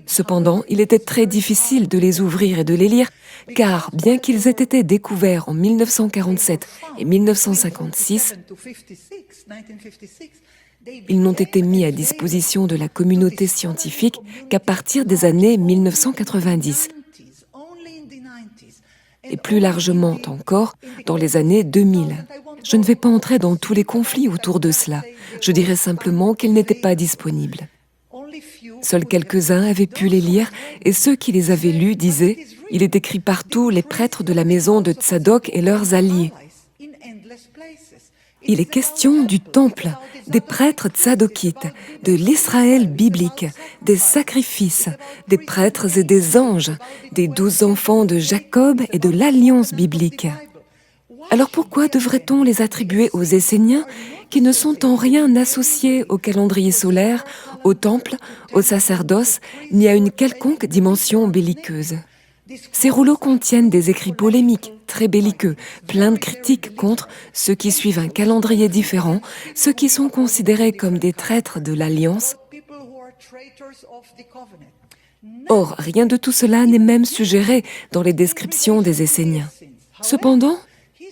Cependant, il était très difficile de les ouvrir et de les lire, car bien qu'ils aient été découverts en 1947 et 1956, ils n'ont été mis à disposition de la communauté scientifique qu'à partir des années 1990. et plus largement encore dans les années 2000. Je ne vais pas entrer dans tous les conflits autour de cela. Je dirais simplement qu'ils n'étaient pas disponibles. Seuls quelques-uns avaient pu les lire et ceux qui les avaient lus disaient « Il est écrit partout, les prêtres de la maison de Tsadok et leurs alliés ». Il est question du temple, des prêtres tsadokites, de l'Israël biblique, des sacrifices, des prêtres et des anges, des 12 enfants de Jacob et de l'Alliance biblique. Alors pourquoi devrait-on les attribuer aux Esséniens qui ne sont en rien associés au calendrier solaire, au temple, au sacerdoce, ni à une quelconque dimension belliqueuse? Ces rouleaux contiennent des écrits polémiques, très belliqueux, pleins de critiques contre ceux qui suivent un calendrier différent, ceux qui sont considérés comme des traîtres de l'Alliance. Or, rien de tout cela n'est même suggéré dans les descriptions des Esséniens. Cependant,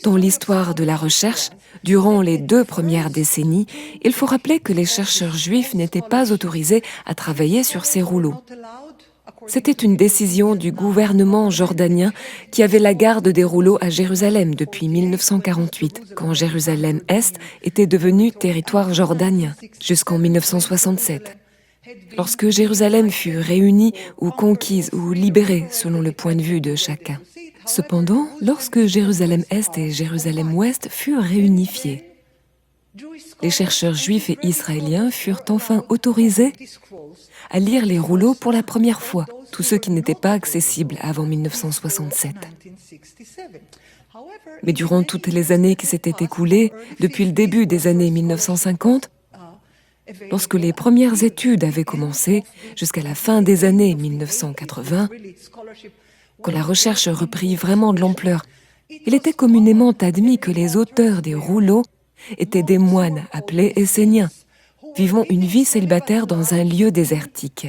dans l'histoire de la recherche, durant les 2 premières décennies, il faut rappeler que les chercheurs juifs n'étaient pas autorisés à travailler sur ces rouleaux. C'était une décision du gouvernement jordanien qui avait la garde des rouleaux à Jérusalem depuis 1948, quand Jérusalem-Est était devenu territoire jordanien, jusqu'en 1967. Lorsque Jérusalem fut réunie ou conquise ou libérée selon le point de vue de chacun. Cependant, lorsque Jérusalem-Est et Jérusalem-Ouest furent réunifiés, les chercheurs juifs et israéliens furent enfin autorisés à lire les rouleaux pour la première fois, tous ceux qui n'étaient pas accessibles avant 1967. Mais durant toutes les années qui s'étaient écoulées, depuis le début des années 1950, lorsque les premières études avaient commencé, jusqu'à la fin des années 1980, quand la recherche reprit vraiment de l'ampleur, il était communément admis que les auteurs des rouleaux étaient des moines appelés Esséniens, vivant une vie célibataire dans un lieu désertique.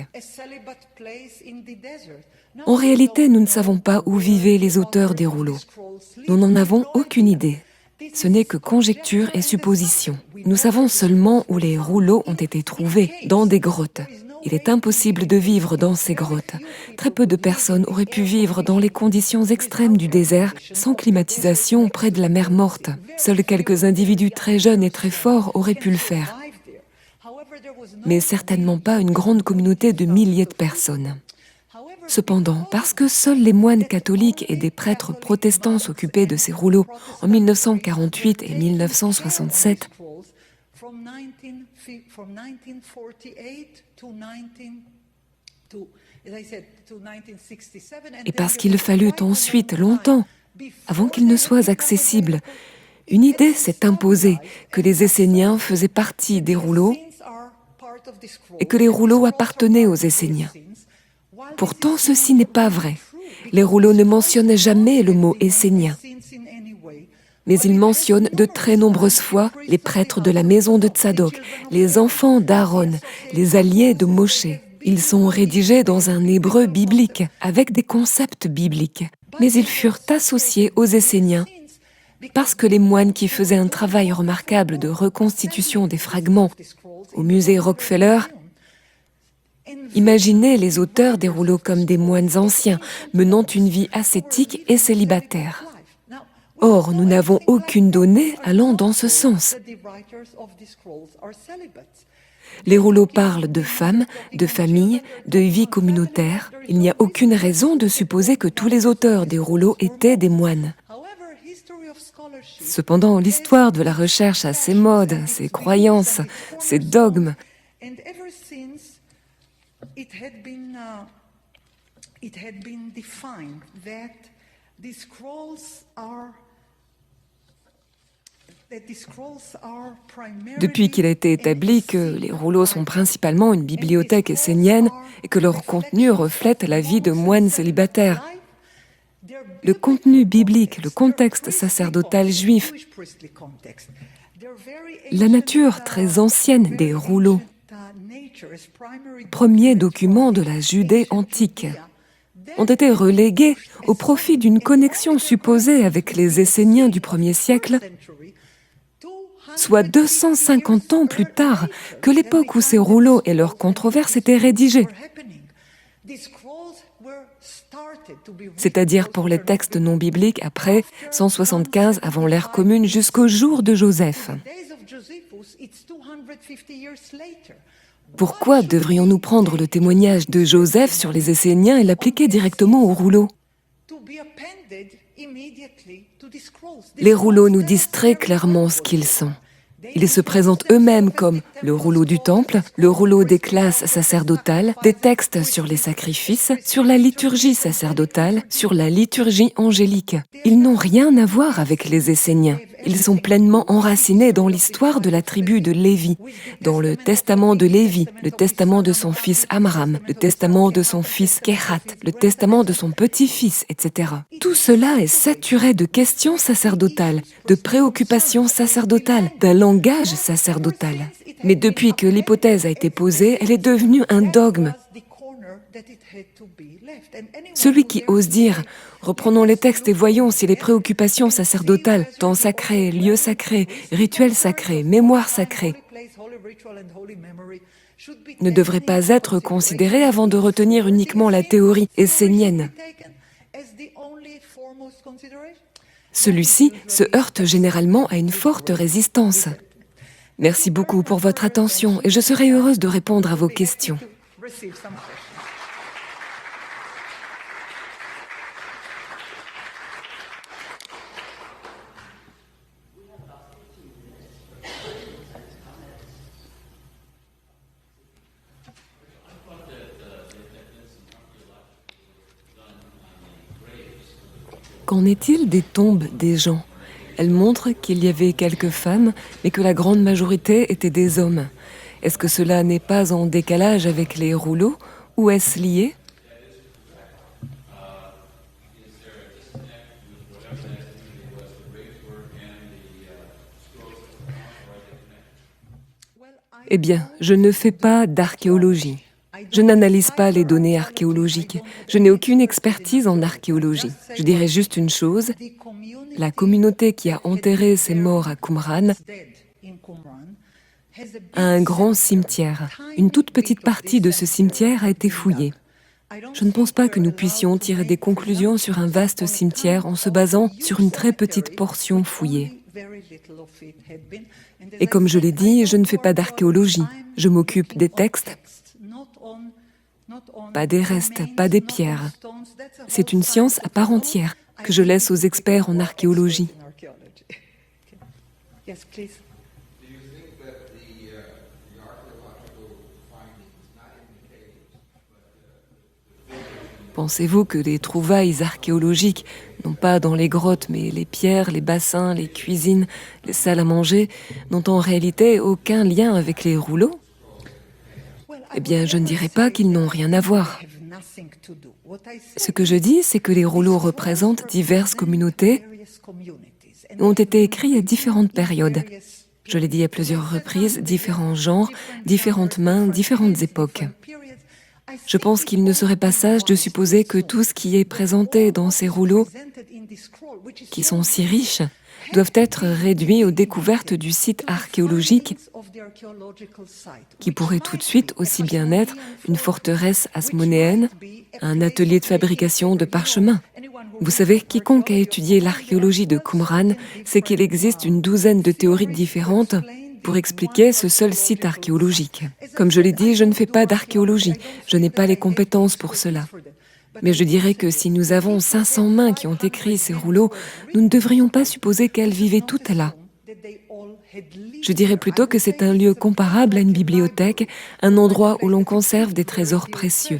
En réalité, nous ne savons pas où vivaient les auteurs des rouleaux. Nous n'en avons aucune idée. Ce n'est que conjecture et supposition. Nous savons seulement où les rouleaux ont été trouvés, dans des grottes. Il est impossible de vivre dans ces grottes. Très peu de personnes auraient pu vivre dans les conditions extrêmes du désert, sans climatisation, près de la mer morte. Seuls quelques individus très jeunes et très forts auraient pu le faire. Mais certainement pas une grande communauté de milliers de personnes. Cependant, parce que seuls les moines catholiques et des prêtres protestants s'occupaient de ces rouleaux en 1948 et 1967, et parce qu'il fallut ensuite longtemps, avant qu'ils ne soient accessibles, une idée s'est imposée que les Esséniens faisaient partie des rouleaux et que les rouleaux appartenaient aux Esséniens. Pourtant, ceci n'est pas vrai. Les rouleaux ne mentionnent jamais le mot essénien, mais ils mentionnent de très nombreuses fois les prêtres de la maison de Tsadok, les enfants d'Aaron, les alliés de Moshe. Ils sont rédigés dans un hébreu biblique, avec des concepts bibliques, mais ils furent associés aux Esséniens parce que les moines qui faisaient un travail remarquable de reconstitution des fragments au musée Rockefeller imaginaient les auteurs des rouleaux comme des moines anciens menant une vie ascétique et célibataire. Or, nous n'avons aucune donnée allant dans ce sens. Les rouleaux parlent de femmes, de famille, de vie communautaire. Il n'y a aucune raison de supposer que tous les auteurs des rouleaux étaient des moines. Cependant, l'histoire de la recherche a ses modes, ses croyances, ses dogmes. Depuis qu'il a été établi que les rouleaux sont principalement une bibliothèque essénienne et que leur contenu reflète la vie de moines célibataires, le contenu biblique, le contexte sacerdotal juif, la nature très ancienne des rouleaux, premier document de la Judée antique, ont été relégués au profit d'une connexion supposée avec les Esséniens du 1er siècle, soit 250 ans plus tard que l'époque où ces rouleaux et leurs controverses étaient rédigés. c'est-à-dire pour les textes non bibliques après 175 avant l'ère commune jusqu'au jour de Joseph. Pourquoi devrions-nous prendre le témoignage de Joseph sur les Esséniens et l'appliquer directement au rouleau? Les rouleaux nous disent très clairement ce qu'ils sont. Ils se présentent eux-mêmes comme le rouleau du temple, le rouleau des classes sacerdotales, des textes sur les sacrifices, sur la liturgie sacerdotale, sur la liturgie angélique. Ils n'ont rien à voir avec les Esséniens. Ils sont pleinement enracinés dans l'histoire de la tribu de Lévi, dans le testament de Lévi, le testament de son fils Amram, le testament de son fils Kehat, le testament de son petit-fils, etc. Tout cela est saturé de questions sacerdotales, de préoccupations sacerdotales, d'un langage sacerdotal. Mais depuis que l'hypothèse a été posée, elle est devenue un dogme. Celui qui ose dire « reprenons les textes et voyons si les préoccupations sacerdotales, temps sacré, lieu sacré, rituel sacré, mémoire sacrée, ne devraient pas être considérées avant de retenir uniquement la théorie essénienne. » Celui-ci se heurte généralement à une forte résistance. Merci beaucoup pour votre attention et je serai heureuse de répondre à vos questions. Qu'en est-il des tombes des gens? Elles montrent qu'il y avait quelques femmes, mais que la grande majorité étaient des hommes. Est-ce que cela n'est pas en décalage avec les rouleaux, ou est-ce lié? Eh bien, je ne fais pas d'archéologie. Je n'analyse pas les données archéologiques. Je n'ai aucune expertise en archéologie. Je dirais juste une chose. La communauté qui a enterré ces morts à Qumran a un grand cimetière. Une toute petite partie de ce cimetière a été fouillée. Je ne pense pas que nous puissions tirer des conclusions sur un vaste cimetière en se basant sur une très petite portion fouillée. Et comme je l'ai dit, je ne fais pas d'archéologie. Je m'occupe des textes, pas des restes, pas des pierres. C'est une science à part entière que je laisse aux experts en archéologie. Pensez-vous que les trouvailles archéologiques, non pas dans les grottes, mais les pierres, les bassins, les cuisines, les salles à manger, n'ont en réalité aucun lien avec les rouleaux? Eh bien, je ne dirais pas qu'ils n'ont rien à voir. Ce que je dis, c'est que les rouleaux représentent diverses communautés et ont été écrits à différentes périodes. Je l'ai dit à plusieurs reprises, différents genres, différentes mains, différentes époques. Je pense qu'il ne serait pas sage de supposer que tout ce qui est présenté dans ces rouleaux, qui sont si riches, doivent être réduits aux découvertes du site archéologique, qui pourrait tout de suite aussi bien être une forteresse hasmonéenne, un atelier de fabrication de parchemins. Vous savez, quiconque a étudié l'archéologie de Qumran sait qu'il existe une douzaine de théories différentes pour expliquer ce seul site archéologique. Comme je l'ai dit, je ne fais pas d'archéologie, je n'ai pas les compétences pour cela. Mais je dirais que si nous avons 500 mains qui ont écrit ces rouleaux, nous ne devrions pas supposer qu'elles vivaient toutes là. Je dirais plutôt que c'est un lieu comparable à une bibliothèque, un endroit où l'on conserve des trésors précieux.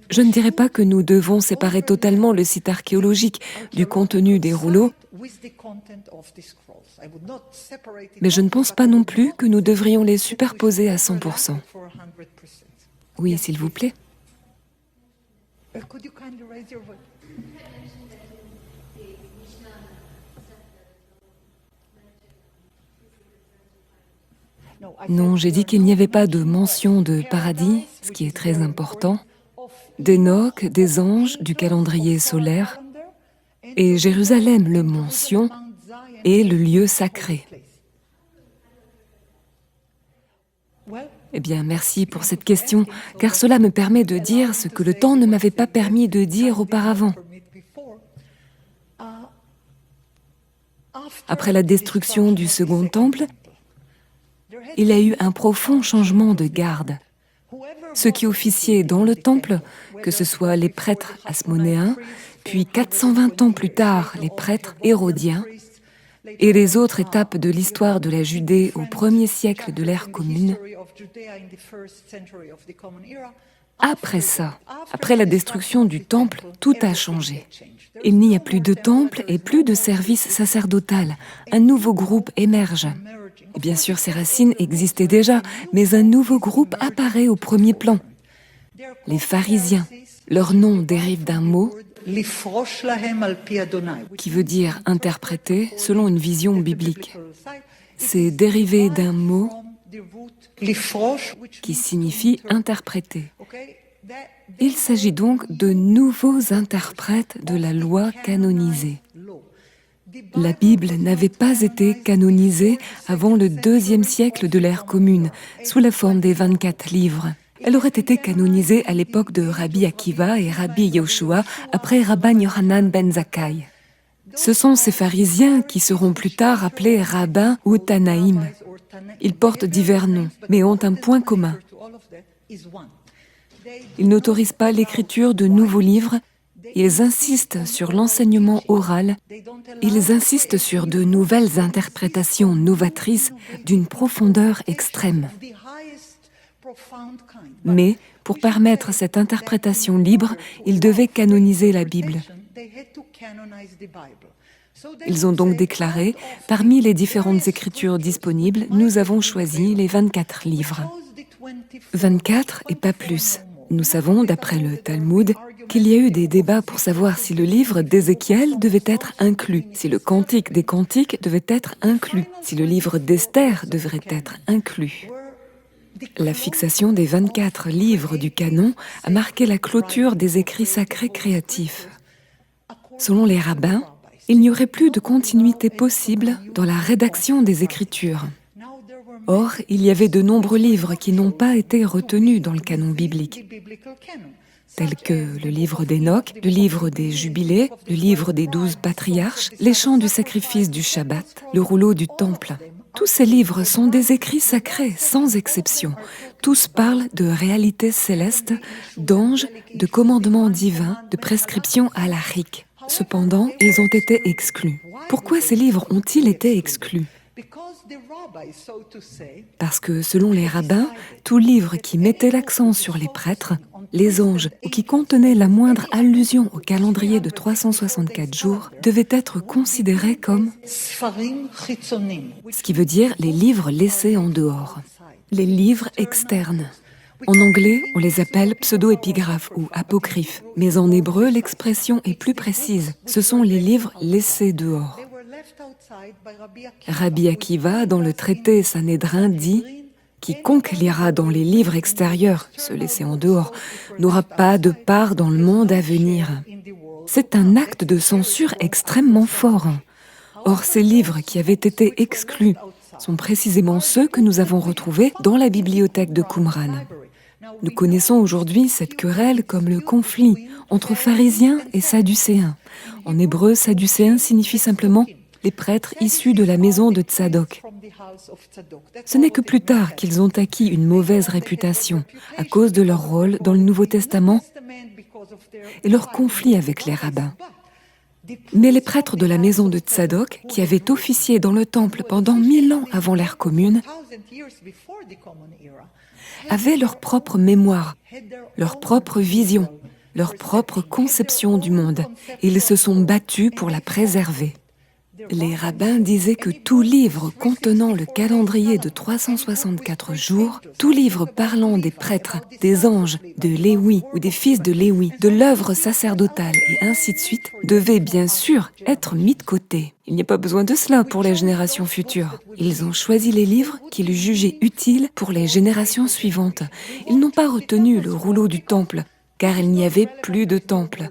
Je ne dirais pas que nous devons séparer totalement le site archéologique du contenu des rouleaux, mais je ne pense pas non plus que nous devrions les superposer à 100%. Oui, s'il vous plaît. Non, j'ai dit qu'il n'y avait pas de mention de paradis, ce qui est très important, d'Enoch, des anges, du calendrier solaire, et Jérusalem le mentionne, et le lieu sacré. Eh bien, merci pour cette question, car cela me permet de dire ce que le temps ne m'avait pas permis de dire auparavant. Après la destruction du second temple, il y a eu un profond changement de garde. Ceux qui officiaient dans le temple, que ce soit les prêtres asmonéens, puis 420 ans plus tard, les prêtres hérodiens, et les autres étapes de l'histoire de la Judée au 1er siècle de l'ère commune. Après ça, après la destruction du temple, tout a changé. Il n'y a plus de temple et plus de service sacerdotal. Un nouveau groupe émerge. Et bien sûr, ces racines existaient déjà, mais un nouveau groupe apparaît au premier plan. Les pharisiens. Leur nom dérive d'un mot qui veut dire interpréter selon une vision biblique. C'est dérivé d'un mot qui signifie interpréter. Il s'agit donc de nouveaux interprètes de la loi canonisée. La Bible n'avait pas été canonisée avant le 2e siècle de l'ère commune, sous la forme des 24 livres. Elle aurait été canonisée à l'époque de Rabbi Akiva et Rabbi Yoshua, après Rabban Yohanan ben Zakkai. Ce sont ces pharisiens qui seront plus tard appelés rabbins ou tanaïm. Ils portent divers noms, mais ont un point commun. Ils n'autorisent pas l'écriture de nouveaux livres, ils insistent sur l'enseignement oral, ils insistent sur de nouvelles interprétations novatrices d'une profondeur extrême. Mais, pour permettre cette interprétation libre, ils devaient canoniser la Bible. Ils ont donc déclaré, parmi les différentes écritures disponibles, nous avons choisi les 24 livres. 24 et pas plus. Nous savons, d'après le Talmud, qu'il y a eu des débats pour savoir si le livre d'Ézéchiel devait être inclus, si le Cantique des Cantiques devait être inclus, si le livre d'Esther devrait être inclus. La fixation des 24 livres du canon a marqué la clôture des écrits sacrés créatifs. Selon les rabbins, il n'y aurait plus de continuité possible dans la rédaction des Écritures. Or, il y avait de nombreux livres qui n'ont pas été retenus dans le canon biblique, tels que le livre d'Enoch, le livre des Jubilés, le livre des 12 patriarches, les chants du sacrifice du Shabbat, le rouleau du temple. Tous ces livres sont des écrits sacrés, sans exception. Tous parlent de réalités célestes, d'anges, de commandements divins, de prescriptions halachiques. Cependant, ils ont été exclus. Pourquoi ces livres ont-ils été exclus ? Parce que, selon les rabbins, tout livre qui mettait l'accent sur les prêtres, les anges, ou qui contenait la moindre allusion au calendrier de 364 jours, devait être considéré comme ce qui veut dire les livres laissés en dehors, les livres externes. En anglais, on les appelle pseudo-épigraphes ou apocryphes, mais en hébreu, l'expression est plus précise. Ce sont les livres laissés dehors. Rabbi Akiva, dans le traité Sanhédrin, dit « Quiconque lira dans les livres extérieurs, se laisser en dehors, n'aura pas de part dans le monde à venir. » C'est un acte de censure extrêmement fort. Or, ces livres qui avaient été exclus sont précisément ceux que nous avons retrouvés dans la bibliothèque de Qumran. Nous connaissons aujourd'hui cette querelle comme le conflit entre pharisiens et sadducéens. En hébreu, sadducéens signifie simplement les prêtres issus de la maison de Tzadok. Ce n'est que plus tard qu'ils ont acquis une mauvaise réputation à cause de leur rôle dans le Nouveau Testament et leur conflit avec les rabbins. Mais les prêtres de la maison de Tzadok, qui avaient officié dans le temple pendant 1000 ans avant l'ère commune, avaient leur propre mémoire, leur propre vision, leur propre conception du monde, et ils se sont battus pour la préserver. Les rabbins disaient que tout livre contenant le calendrier de 364 jours, tout livre parlant des prêtres, des anges, de Léwi ou des fils de Léwi, de l'œuvre sacerdotale et ainsi de suite, devait bien sûr être mis de côté. Il n'y a pas besoin de cela pour les générations futures. Ils ont choisi les livres qu'ils jugeaient utiles pour les générations suivantes. Ils n'ont pas retenu le rouleau du temple, car il n'y avait plus de temple.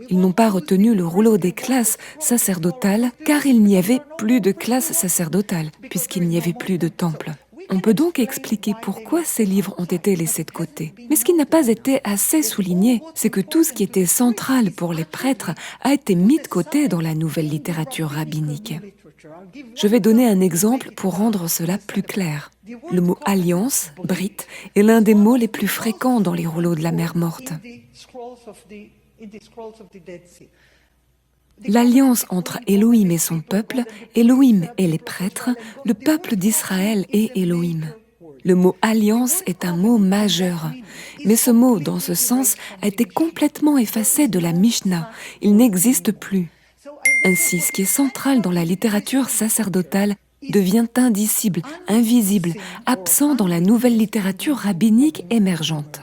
Ils n'ont pas retenu le rouleau des classes sacerdotales, car il n'y avait plus de classes sacerdotales, puisqu'il n'y avait plus de temple. On peut donc expliquer pourquoi ces livres ont été laissés de côté. Mais ce qui n'a pas été assez souligné, c'est que tout ce qui était central pour les prêtres a été mis de côté dans la nouvelle littérature rabbinique. Je vais donner un exemple pour rendre cela plus clair. Le mot « alliance », « brit », est l'un des mots les plus fréquents dans les rouleaux de la mer morte. L'alliance entre Elohim et son peuple, Elohim et les prêtres, le peuple d'Israël et Elohim. Le mot « alliance » est un mot majeur, mais ce mot, dans ce sens, a été complètement effacé de la Mishnah. Il n'existe plus. Ainsi, ce qui est central dans la littérature sacerdotale devient indicible, invisible, absent dans la nouvelle littérature rabbinique émergente.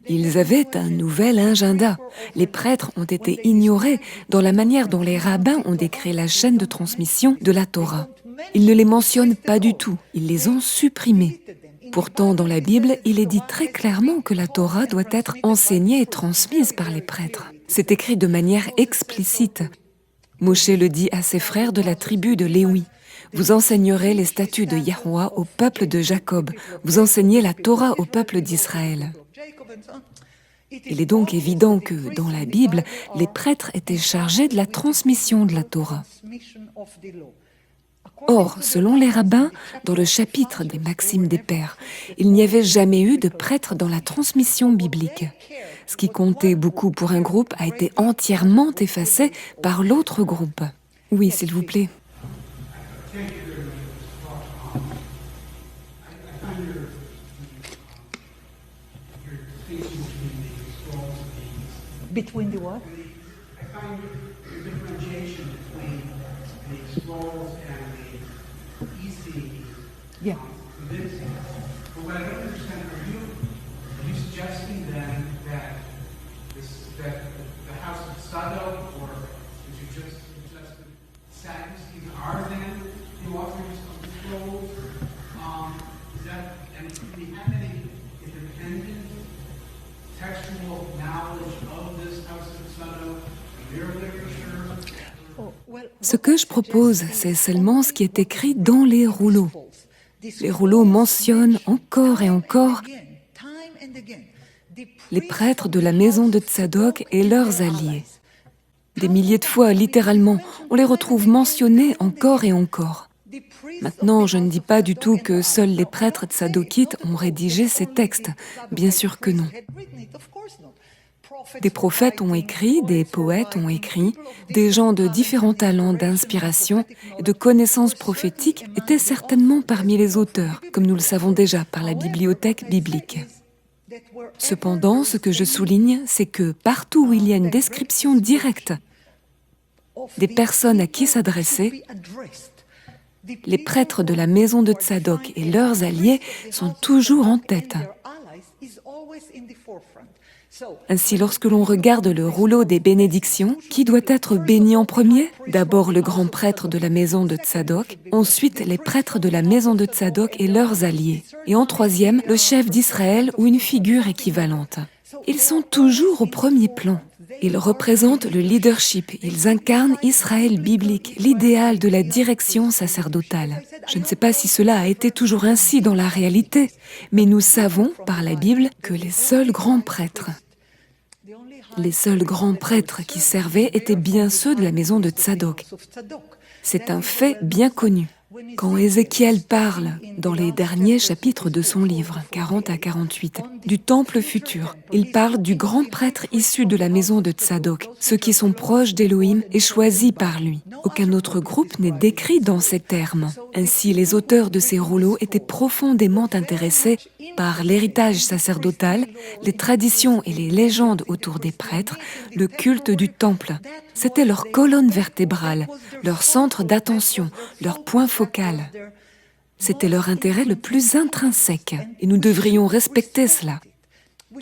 Ils avaient un nouvel agenda. Les prêtres ont été ignorés dans la manière dont les rabbins ont décrit la chaîne de transmission de la Torah. Ils ne les mentionnent pas du tout, ils les ont supprimés. Pourtant, dans la Bible, il est dit très clairement que la Torah doit être enseignée et transmise par les prêtres. C'est écrit de manière explicite. Moshe le dit à ses frères de la tribu de Léwi. Vous enseignerez les statuts de Yahweh au peuple de Jacob. Vous enseignez la Torah au peuple d'Israël. Il est donc évident que, dans la Bible, les prêtres étaient chargés de la transmission de la Torah. Or, selon les rabbins, dans le chapitre des Maximes des Pères, il n'y avait jamais eu de prêtre dans la transmission biblique. Ce qui comptait beaucoup pour un groupe a été entièrement effacé par l'autre groupe. Oui, s'il vous plaît. Between the what? I find the differentiation between the scrolls and the EC Yeah. convincing. But what I don't understand, are you suggesting then that the house of Sadok, or did you just suggest that Sadducees are then the authors of the scrolls? Is that, and do we have any independent textual knowledge of this house of Sadok, their literature? Ce que je propose, c'est seulement ce qui est écrit dans les rouleaux. Les rouleaux mentionnent encore et encore les prêtres de la maison de Tsadok et leurs alliés. Des milliers de fois, littéralement, on les retrouve mentionnés encore et encore. Maintenant, je ne dis pas du tout que seuls les prêtres tsadokites ont rédigé ces textes. Bien sûr que non. Des prophètes ont écrit, des poètes ont écrit, des gens de différents talents d'inspiration et de connaissances prophétiques étaient certainement parmi les auteurs, comme nous le savons déjà par la bibliothèque biblique. Cependant, ce que je souligne, c'est que partout où il y a une description directe des personnes à qui s'adresser, les prêtres de la maison de Tsadok et leurs alliés sont toujours en tête. Ainsi, lorsque l'on regarde le rouleau des bénédictions, qui doit être béni en premier? D'abord le grand prêtre de la maison de Tsadok, ensuite les prêtres de la maison de Tsadok et leurs alliés, et en troisième, le chef d'Israël ou une figure équivalente. Ils sont toujours au premier plan. Ils représentent le leadership, ils incarnent Israël biblique, l'idéal de la direction sacerdotale. Je ne sais pas si cela a été toujours ainsi dans la réalité, mais nous savons par la Bible que les seuls grands prêtres qui servaient étaient bien ceux de la maison de Tsadok. C'est un fait bien connu. Quand Ézéchiel parle, dans les derniers chapitres de son livre, 40 à 48, du temple futur, il parle du grand prêtre issu de la maison de Tsadok, ceux qui sont proches d'Élohim et choisis par lui. Aucun autre groupe n'est décrit dans ces termes. Ainsi, les auteurs de ces rouleaux étaient profondément intéressés par l'héritage sacerdotal, les traditions et les légendes autour des prêtres, le culte du temple. C'était leur colonne vertébrale, leur centre d'attention, leur point focal. C'était leur intérêt le plus intrinsèque, et nous devrions respecter cela.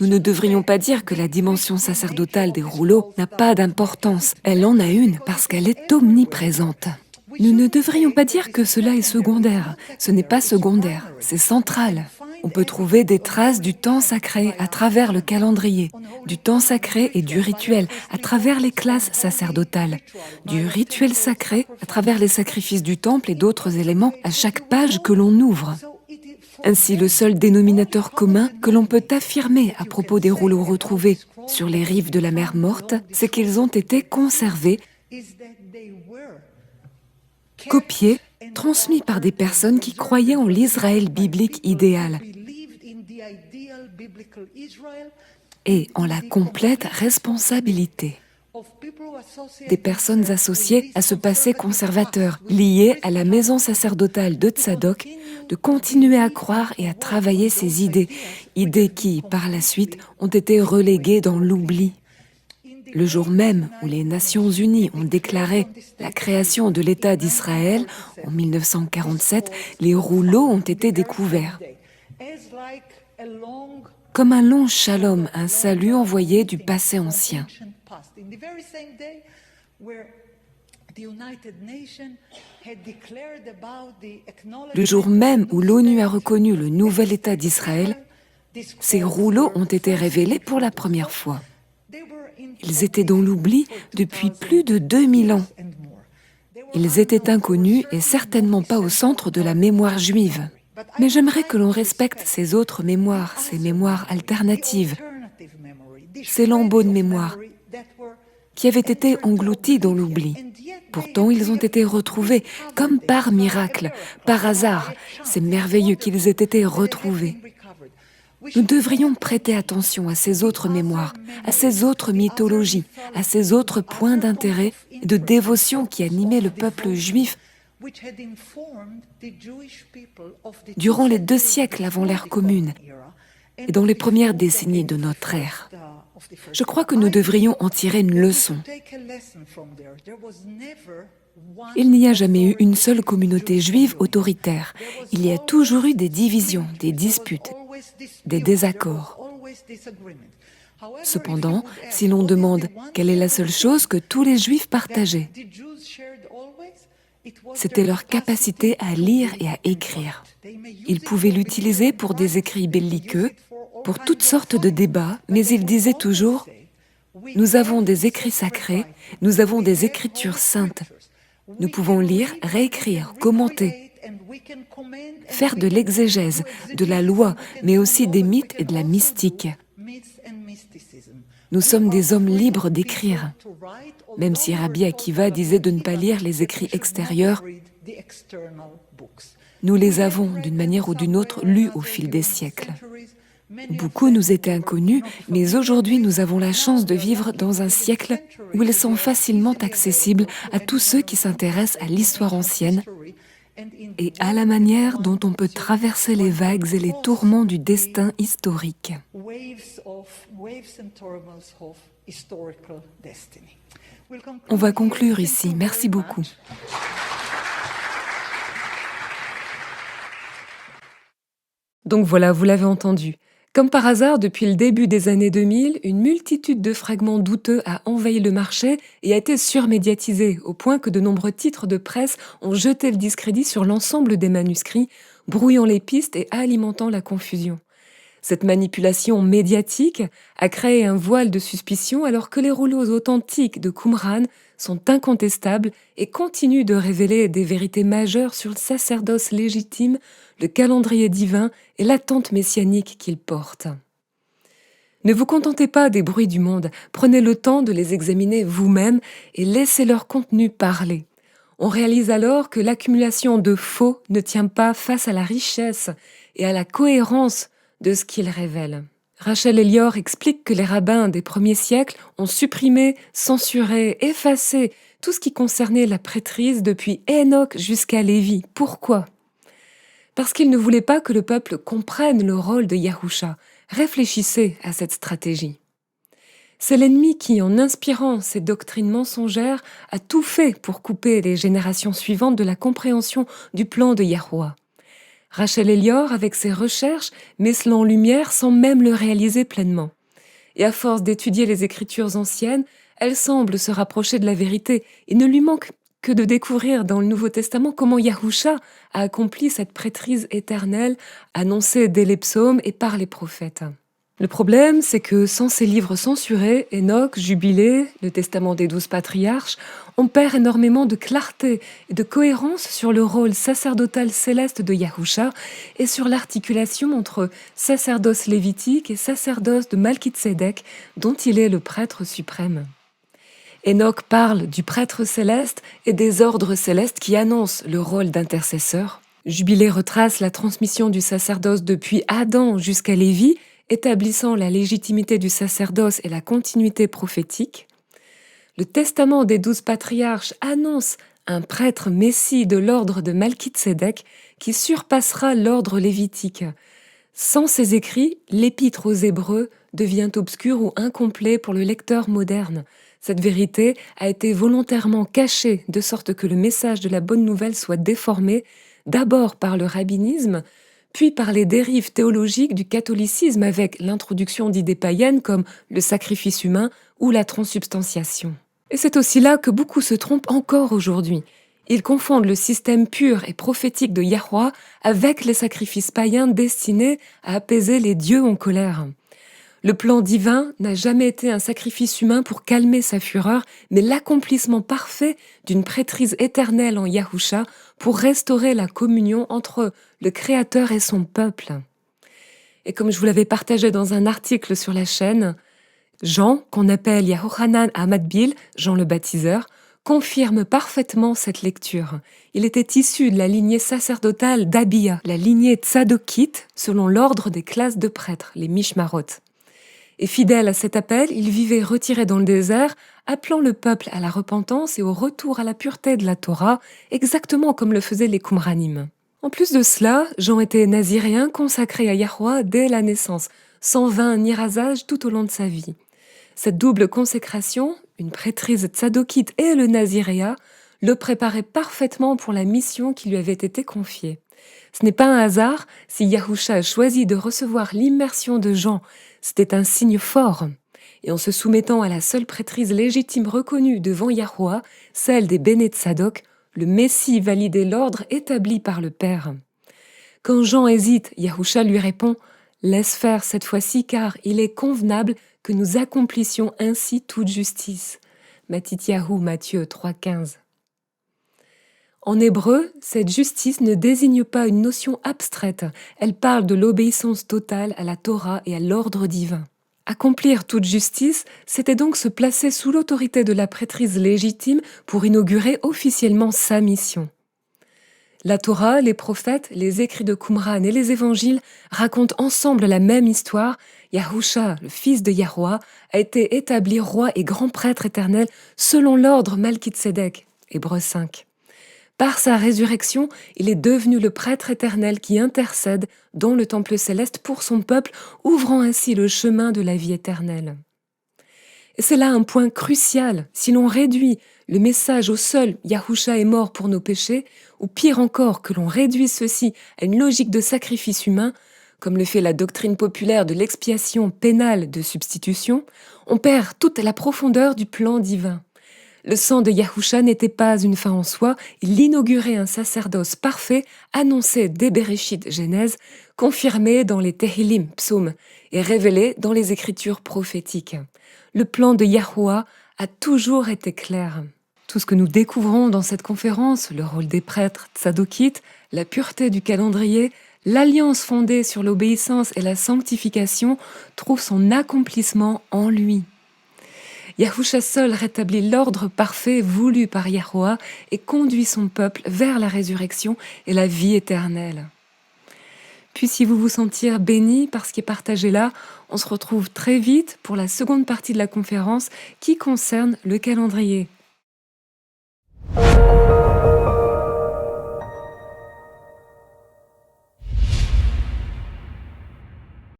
Nous ne devrions pas dire que la dimension sacerdotale des rouleaux n'a pas d'importance. Elle en a une parce qu'elle est omniprésente. Nous ne devrions pas dire que cela est secondaire. Ce n'est pas secondaire, c'est central. On peut trouver des traces du temps sacré à travers le calendrier, du temps sacré et du rituel à travers les classes sacerdotales, du rituel sacré à travers les sacrifices du temple et d'autres éléments à chaque page que l'on ouvre. Ainsi, le seul dénominateur commun que l'on peut affirmer à propos des rouleaux retrouvés sur les rives de la mer Morte, c'est qu'ils ont été conservés, copiés, transmis par des personnes qui croyaient en l'Israël biblique idéal et en la complète responsabilité des personnes associées à ce passé conservateur, liées à la maison sacerdotale de Tzadok, de continuer à croire et à travailler ces idées, idées qui, par la suite, ont été reléguées dans l'oubli. Le jour même où les Nations Unies ont déclaré la création de l'État d'Israël, en 1947, les rouleaux ont été découverts. Comme un long shalom, un salut envoyé du passé ancien. Le jour même où l'ONU a reconnu le nouvel État d'Israël, ces rouleaux ont été révélés pour la première fois. Ils étaient dans l'oubli depuis plus de 2000 ans. Ils étaient inconnus et certainement pas au centre de la mémoire juive. Mais j'aimerais que l'on respecte ces autres mémoires, ces mémoires alternatives, ces lambeaux de mémoire qui avaient été engloutis dans l'oubli. Pourtant, ils ont été retrouvés comme par miracle, par hasard. C'est merveilleux qu'ils aient été retrouvés. Nous devrions prêter attention à ces autres mémoires, à ces autres mythologies, à ces autres points d'intérêt et de dévotion qui animaient le peuple juif durant les 2 siècles avant l'ère commune et dans les premières décennies de notre ère. Je crois que nous devrions en tirer une leçon. Il n'y a jamais eu une seule communauté juive autoritaire. Il y a toujours eu des divisions, des disputes, des désaccords. Cependant, si l'on demande quelle est la seule chose que tous les Juifs partageaient, c'était leur capacité à lire et à écrire. Ils pouvaient l'utiliser pour des écrits belliqueux, pour toutes sortes de débats, mais ils disaient toujours « Nous avons des écrits sacrés, nous avons des écritures saintes. Nous pouvons lire, réécrire, commenter, faire de l'exégèse, de la loi, mais aussi des mythes et de la mystique. Nous sommes des hommes libres d'écrire. » Même si Rabbi Akiva disait de ne pas lire les écrits extérieurs, nous les avons, d'une manière ou d'une autre, lus au fil des siècles. Beaucoup nous étaient inconnus, mais aujourd'hui nous avons la chance de vivre dans un siècle où ils sont facilement accessibles à tous ceux qui s'intéressent à l'histoire ancienne et à la manière dont on peut traverser les vagues et les tourments du destin historique. On va conclure ici. Merci beaucoup. Donc voilà, vous l'avez entendu. Comme par hasard, depuis le début des années 2000, une multitude de fragments douteux a envahi le marché et a été surmédiatisée, au point que de nombreux titres de presse ont jeté le discrédit sur l'ensemble des manuscrits, brouillant les pistes et alimentant la confusion. Cette manipulation médiatique a créé un voile de suspicion alors que les rouleaux authentiques de Qumran sont incontestables et continuent de révéler des vérités majeures sur le sacerdoce légitime, le calendrier divin et l'attente messianique qu'il porte. Ne vous contentez pas des bruits du monde, prenez le temps de les examiner vous-même et laissez leur contenu parler. On réalise alors que l'accumulation de faux ne tient pas face à la richesse et à la cohérence de ce qu'il révèle. Rachel Elior explique que les rabbins des premiers siècles ont supprimé, censuré, effacé tout ce qui concernait la prêtrise depuis Enoch jusqu'à Lévi. Pourquoi ? Parce qu'ils ne voulaient pas que le peuple comprenne le rôle de Yahusha. Réfléchissez à cette stratégie. C'est l'ennemi qui, en inspirant ces doctrines mensongères, a tout fait pour couper les générations suivantes de la compréhension du plan de Yahuwah. Rachel Elior, avec ses recherches, met cela en lumière sans même le réaliser pleinement. Et à force d'étudier les Écritures anciennes, elle semble se rapprocher de la vérité. Il ne lui manque que de découvrir dans le Nouveau Testament comment Yahusha a accompli cette prêtrise éternelle annoncée dès les psaumes et par les prophètes. Le problème, c'est que sans ces livres censurés, Enoch, Jubilé, le Testament des 12 patriarches, on perd énormément de clarté et de cohérence sur le rôle sacerdotal céleste de Yahusha et sur l'articulation entre sacerdoce lévitique et sacerdoce de Malkitsédek, dont il est le prêtre suprême. Enoch parle du prêtre céleste et des ordres célestes qui annoncent le rôle d'intercesseur. Jubilé retrace la transmission du sacerdoce depuis Adam jusqu'à Lévi, établissant la légitimité du sacerdoce et la continuité prophétique. Le testament des 12 patriarches annonce un prêtre messie de l'ordre de Malkitsédek qui surpassera l'ordre lévitique. Sans ces écrits, l'épître aux Hébreux devient obscur ou incomplet pour le lecteur moderne. Cette vérité a été volontairement cachée de sorte que le message de la bonne nouvelle soit déformé, d'abord par le rabbinisme, puis par les dérives théologiques du catholicisme avec l'introduction d'idées païennes comme le sacrifice humain ou la transsubstantiation. Et c'est aussi là que beaucoup se trompent encore aujourd'hui. Ils confondent le système pur et prophétique de Yahweh avec les sacrifices païens destinés à apaiser les dieux en colère. Le plan divin n'a jamais été un sacrifice humain pour calmer sa fureur, mais l'accomplissement parfait d'une prêtrise éternelle en Yahusha pour restaurer la communion entre le Créateur et son peuple. Et comme je vous l'avais partagé dans un article sur la chaîne, Jean, qu'on appelle Yahochanan Hamadbil, Jean le baptiseur, confirme parfaitement cette lecture. Il était issu de la lignée sacerdotale d'Abia, la lignée tzadokite, selon l'ordre des classes de prêtres, les Mishmarot. Et fidèle à cet appel, il vivait retiré dans le désert, appelant le peuple à la repentance et au retour à la pureté de la Torah, exactement comme le faisaient les Qumranim. En plus de cela, Jean était naziréen consacré à Yahweh dès la naissance, sans vin ni rasage tout au long de sa vie. Cette double consécration, une prêtrise tzadokite et le naziréat, le préparait parfaitement pour la mission qui lui avait été confiée. Ce n'est pas un hasard si Yahusha a choisi de recevoir l'immersion de Jean. C'était un signe fort. Et en se soumettant à la seule prêtrise légitime reconnue devant Yahweh, celle des Béné Tzadok, le Messie validait l'ordre établi par le Père. Quand Jean hésite, Yahusha lui répond « Laisse faire cette fois-ci car il est convenable que nous accomplissions ainsi toute justice. » Mattityahu, Matthieu 3,15. En hébreu, cette justice ne désigne pas une notion abstraite, elle parle de l'obéissance totale à la Torah et à l'ordre divin. Accomplir toute justice, c'était donc se placer sous l'autorité de la prêtrise légitime pour inaugurer officiellement sa mission. La Torah, les prophètes, les écrits de Qumran et les évangiles racontent ensemble la même histoire. Yahusha, le fils de Yahweh, a été établi roi et grand prêtre éternel selon l'ordre Malkitsédek, Hébreux 5. Par sa résurrection, il est devenu le prêtre éternel qui intercède dans le temple céleste pour son peuple, ouvrant ainsi le chemin de la vie éternelle. Et c'est là un point crucial. Si l'on réduit le message au seul « Yahusha est mort pour nos péchés », ou pire encore que l'on réduit ceci à une logique de sacrifice humain, comme le fait la doctrine populaire de l'expiation pénale de substitution, on perd toute la profondeur du plan divin. Le sang de Yahusha n'était pas une fin en soi, il inaugurait un sacerdoce parfait, annoncé dès Bereshit Genèse, confirmé dans les Tehillim, psaumes, et révélé dans les écritures prophétiques. Le plan de Yahweh a toujours été clair. Tout ce que nous découvrons dans cette conférence, le rôle des prêtres tzadokites, la pureté du calendrier, l'alliance fondée sur l'obéissance et la sanctification, trouve son accomplissement en lui. Yahusha seul rétablit l'ordre parfait voulu par Yahweh et conduit son peuple vers la résurrection et la vie éternelle. Puissiez-vous vous sentir bénis par ce qui est partagé là. On se retrouve très vite pour la seconde partie de la conférence qui concerne le calendrier.